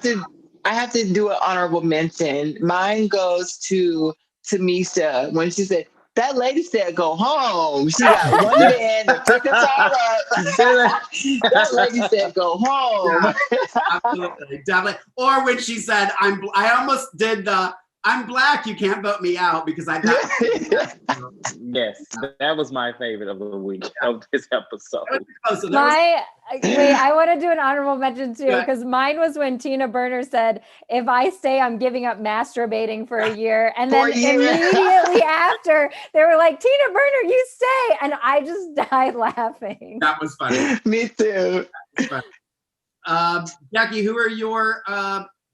to do an honorable mention. Mine goes to Tamisha when she said, that lady said, go home. She got one man to pick us all up. That lady said, go home. Yeah, absolutely, definitely. Or when she said, I almost did the, I'm Black, you can't vote me out because I got. Yes, that was my favorite of the week of this episode. I want to do an honorable mention too, because mine was when Tina Burner said, if I stay, I'm giving up masturbating for a year. And then immediately after, they were like, Tina Burner, you stay. And I just died laughing. That was funny. Me too. Jackie, who are your,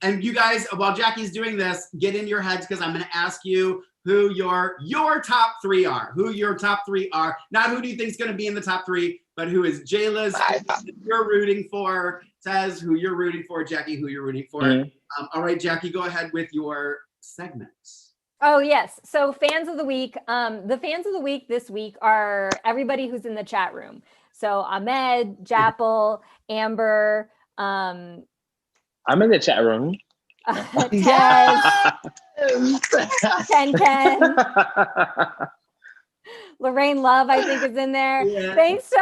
and you guys, while Jackie's doing this, get in your heads, because I'm going to ask you who your top 3 are. Who your top 3 are. Not who do you think is going to be in the top 3, but who is Jayla's, who you're rooting for, Tez, who you're rooting for, Jackie, who you're rooting for. Mm-hmm. All right, Jackie, go ahead with your segments. Oh, yes. So fans of the week. The fans of the week this week are everybody who's in the chat room. So Ahmed, Jappel, Amber. I'm in the chat room. Tez, Ken. Lorayne Love, I think, is in there. Yeah. Thanks to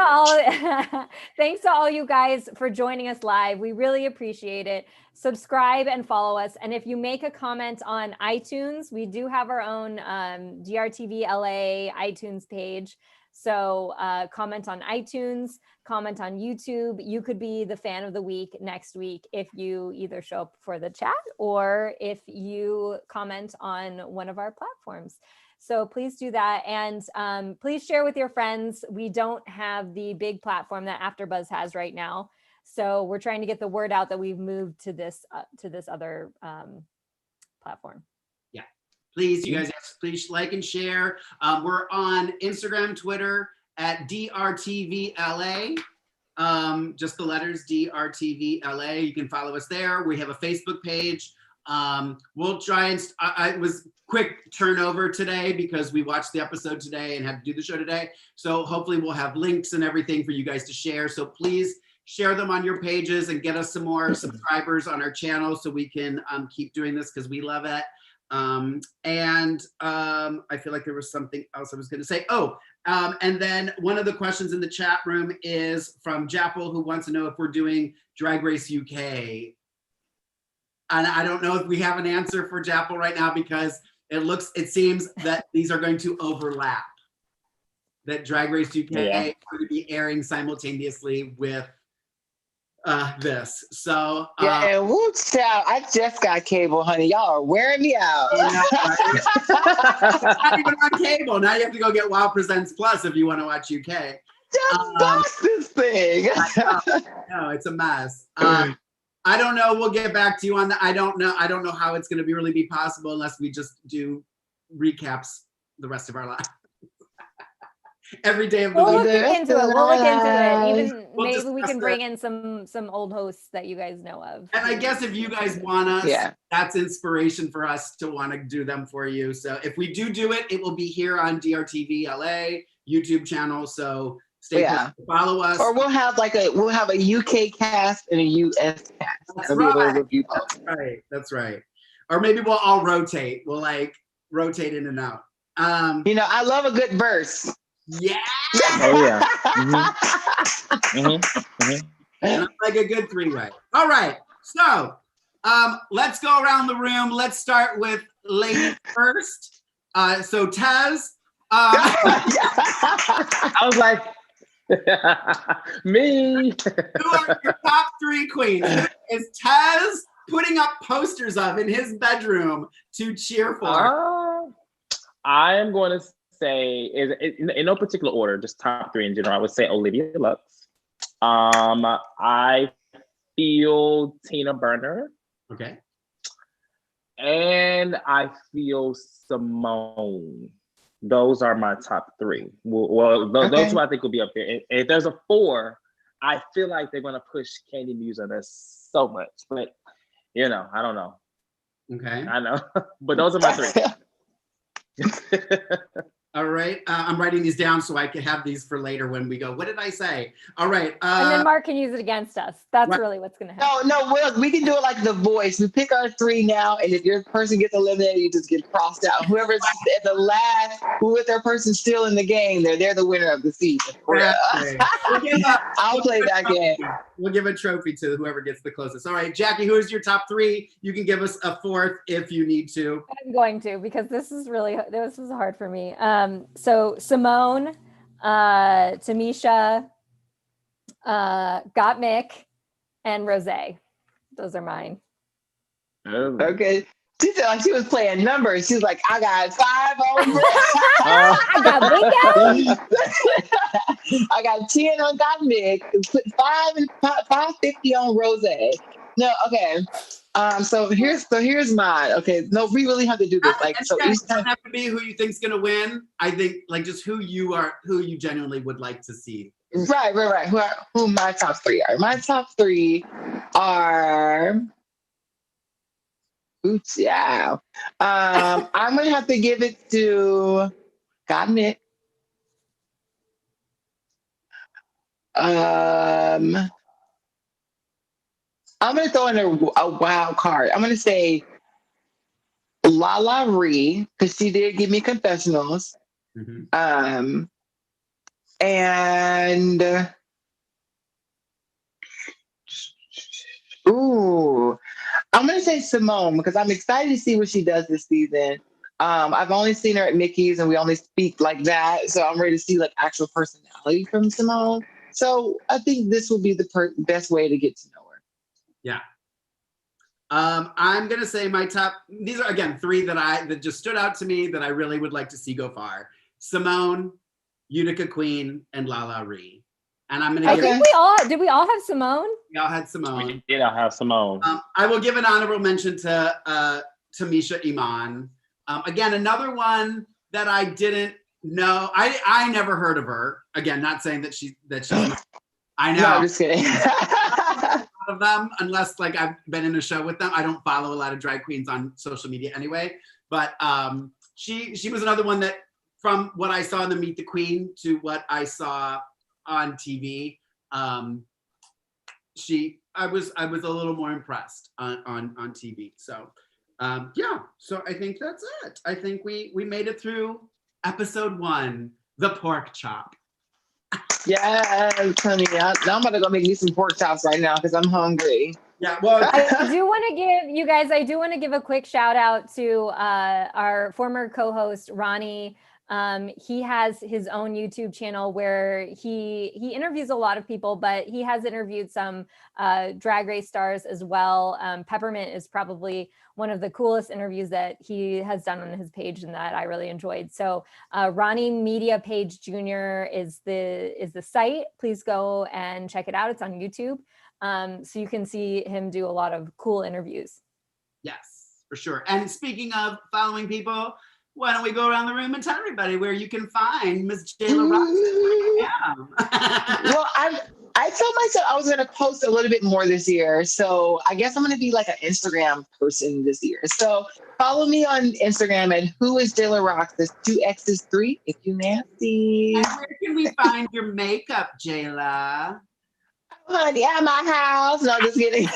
all you guys for joining us live. We really appreciate it. Subscribe and follow us. And if you make a comment on iTunes, we do have our own DRTV LA iTunes page. So comment on iTunes, comment on YouTube. You could be the fan of the week next week if you either show up for the chat or if you comment on one of our platforms. So please do that. And please share with your friends. We don't have the big platform that Afterbuzz has right now. So we're trying to get the word out that we've moved to this other platform. Yeah, please, you guys, please like and share. We're on Instagram, Twitter at DRTVLA. Just the letters DRTVLA. You can follow us there. We have a Facebook page. We'll try and I was quick turnover today because we watched the episode today and had to do the show today. So hopefully we'll have links and everything for you guys to share. So please share them on your pages and get us some more subscribers on our channel so we can keep doing this because we love it. I feel like there was something else I was going to say. And then one of the questions in the chat room is from Jappel, who wants to know if we're doing Drag Race UK. And I don't know if we have an answer for Jappel right now because it seems that these are going to overlap. That Drag Race UK is going to be airing simultaneously with this. So yeah, and woo child, I just got cable, honey. Y'all are wearing me out. It's not even on cable. Now you have to go get Wow Presents Plus if you want to watch UK. Just box this thing. No, it's a mess. I don't know. We'll get back to you on that. I don't know how it's going to really be possible unless we just do recaps the rest of our lives. Every day of the We'll week. look into it. We'll look into it. Even We'll maybe we discuss can bring in some old hosts that you guys know of. And I guess if you guys want us, that's inspiration for us to want to do them for you. So if we do it, it will be here on DRTV LA YouTube channel. So stay tuned. Follow us. Or we'll have a UK cast and a US cast. That's right. That's right. Or maybe we'll all rotate. We'll like rotate in and out. I love a good verse. Yeah. Oh yeah. Mm-hmm. Like a good three-way. All right. So let's go around the room. Let's start with ladies first. So Tez. I was like, me. Who are your top three queens? Who is Tez putting up posters of in his bedroom to cheer for? I am going to say, in no particular order, just top three in general, I would say Olivia Lux. I feel Tina Burner. Okay. And I feel Simone. Those are my top three. Those two I think will be up there. If there's a four, I feel like they're going to push Candy Muse on us so much. But, I don't know. Okay. I know. But those are my three. All right. I'm writing these down so I can have these for later when we go. What did I say? All right. And then Mark can use it against us. That's really what's going to happen. No, we can do it like The Voice. We pick our three now, and if your person gets eliminated, you just get crossed out. Whoever's at the last, with their person still in the game, they're the winner of the season. I'll play that game. We'll give a trophy to whoever gets the closest. All right, Jackie, who is your top three? You can give us a fourth if you need to. I'm going to, because this is hard for me. So Simone, Tamisha, Got Mick, and Rose. Those are mine. Okay. She said like she was playing numbers. She was like, I got 5 on I got Bingo. I got 10 on Got Mick. Put 550 on Rose. No, okay. So here's mine. Okay, no, we really have to do this. Like, so it doesn't have to be who you think's gonna win. I think like just who you genuinely would like to see. Right. Who my top three are? My top three are. Oops, yeah. I'm gonna have to give it to Got Mick. I'm going to throw in a wild card. I'm going to say Lala Ree, because she did give me confessionals. Mm-hmm. And I'm going to say Simone, because I'm excited to see what she does this season. I've only seen her at Mickey's and we only speak like that. So I'm ready to see like actual personality from Simone. So I think this will be the best way to get to know her. Yeah. I'm going to say my top, these are again, 3 that just stood out to me that I really would like to see go far. Simone, Utica Queen, and Lala Ree. And I'm going to I think did we all have Simone? We all had Simone. We did all have Simone. I will give an honorable mention to Tamisha Iman. Again, another one that I didn't know. I never heard of her. Again, not saying that she's I know. No, I'm just kidding. Of them, unless like I've been in a show with them. I don't follow a lot of drag queens on social media anyway. But she was another one that, from what I saw in the Meet the Queen to what I saw on TV, I was a little more impressed on TV. So yeah, so I think that's it. I think we made it through episode 1, the pork chop. Yeah, honey. Now I'm about to go make me some pork chops right now because I'm hungry. Yeah, well, I do want to give you guys, I do want to give a quick shout out to our former co-host, Ronnie. He has his own YouTube channel where he interviews a lot of people, but he has interviewed some drag race stars as well. Peppermint is probably one of the coolest interviews that he has done on his page and that I really enjoyed. So Ronnie Media Page Jr. is the site. Please go and check it out. It's on YouTube. So you can see him do a lot of cool interviews. yes, for sure. And speaking of following people, why don't we go around the room and tell everybody where you can find Miss Jayla Roxx? Well, I told myself I was going to post a little bit more this year. So I guess I'm going to be like an Instagram person this year. So follow me on Instagram at Who is Jayla Roxx? There's 2 X's 3 if you nasty. And where can we find your makeup, Jayla? Honey, at my house. No, just kidding.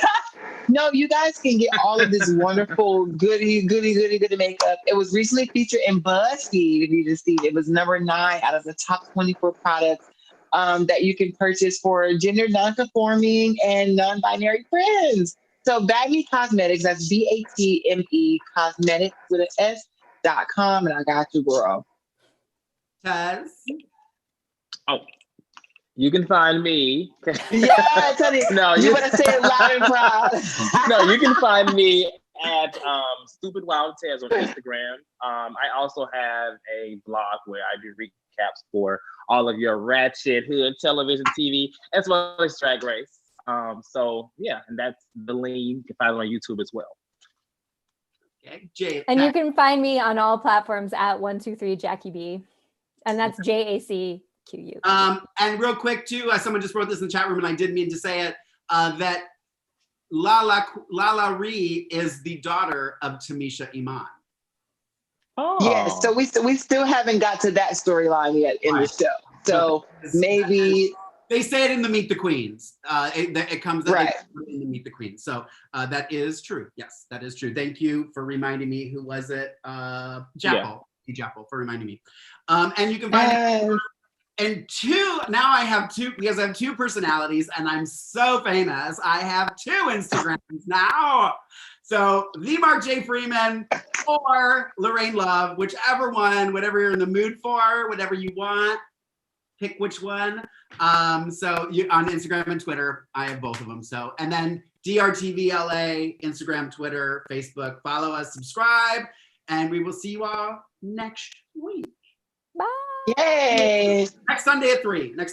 No, you guys can get all of this wonderful goody makeup. It was recently featured in BuzzFeed, if you just see. It was number 9 out of the top 24 products that you can purchase for gender non-conforming and non-binary friends. So Bagme Cosmetics, that's BATME Cosmetics with an S.com, and I got you, girl. Tez? Oh, you can find me. Yeah, tell you. No, You better say it loud and proud. No, you can find me at Stupid Wild Tez on Instagram. I also have a blog where I do recaps for all of your ratchet hood television, TV, as well as Drag Race. So yeah, and that's the link. You can find it on YouTube as well. Okay, And you can find me on all platforms at 123 Jackie B. And that's JACQU. And real quick too, someone just wrote this in the chat room and I didn't mean to say it, that Lala Ree is the daughter of Tamisha Iman. Oh. Yes, so we still haven't got to that storyline yet in the show. So maybe they say it in the Meet the Queens. It comes up right in the Meet the Queens. So that is true. Yes, that is true. Thank you for reminding me. Who was it? Jappel. Yeah. Jappel for reminding me. And you can find and 2, now I have 2, because I have 2 personalities and I'm so famous. I have 2 Instagrams now. So the Mark J. Freeman or Lorayne Love, whichever one, whatever you're in the mood for, whatever you want, pick which one. So you on Instagram and Twitter, I have both of them. So, and then DRTV LA, Instagram, Twitter, Facebook, follow us, subscribe, and we will see you all next week. Bye. yay. Next Sunday at 3. Next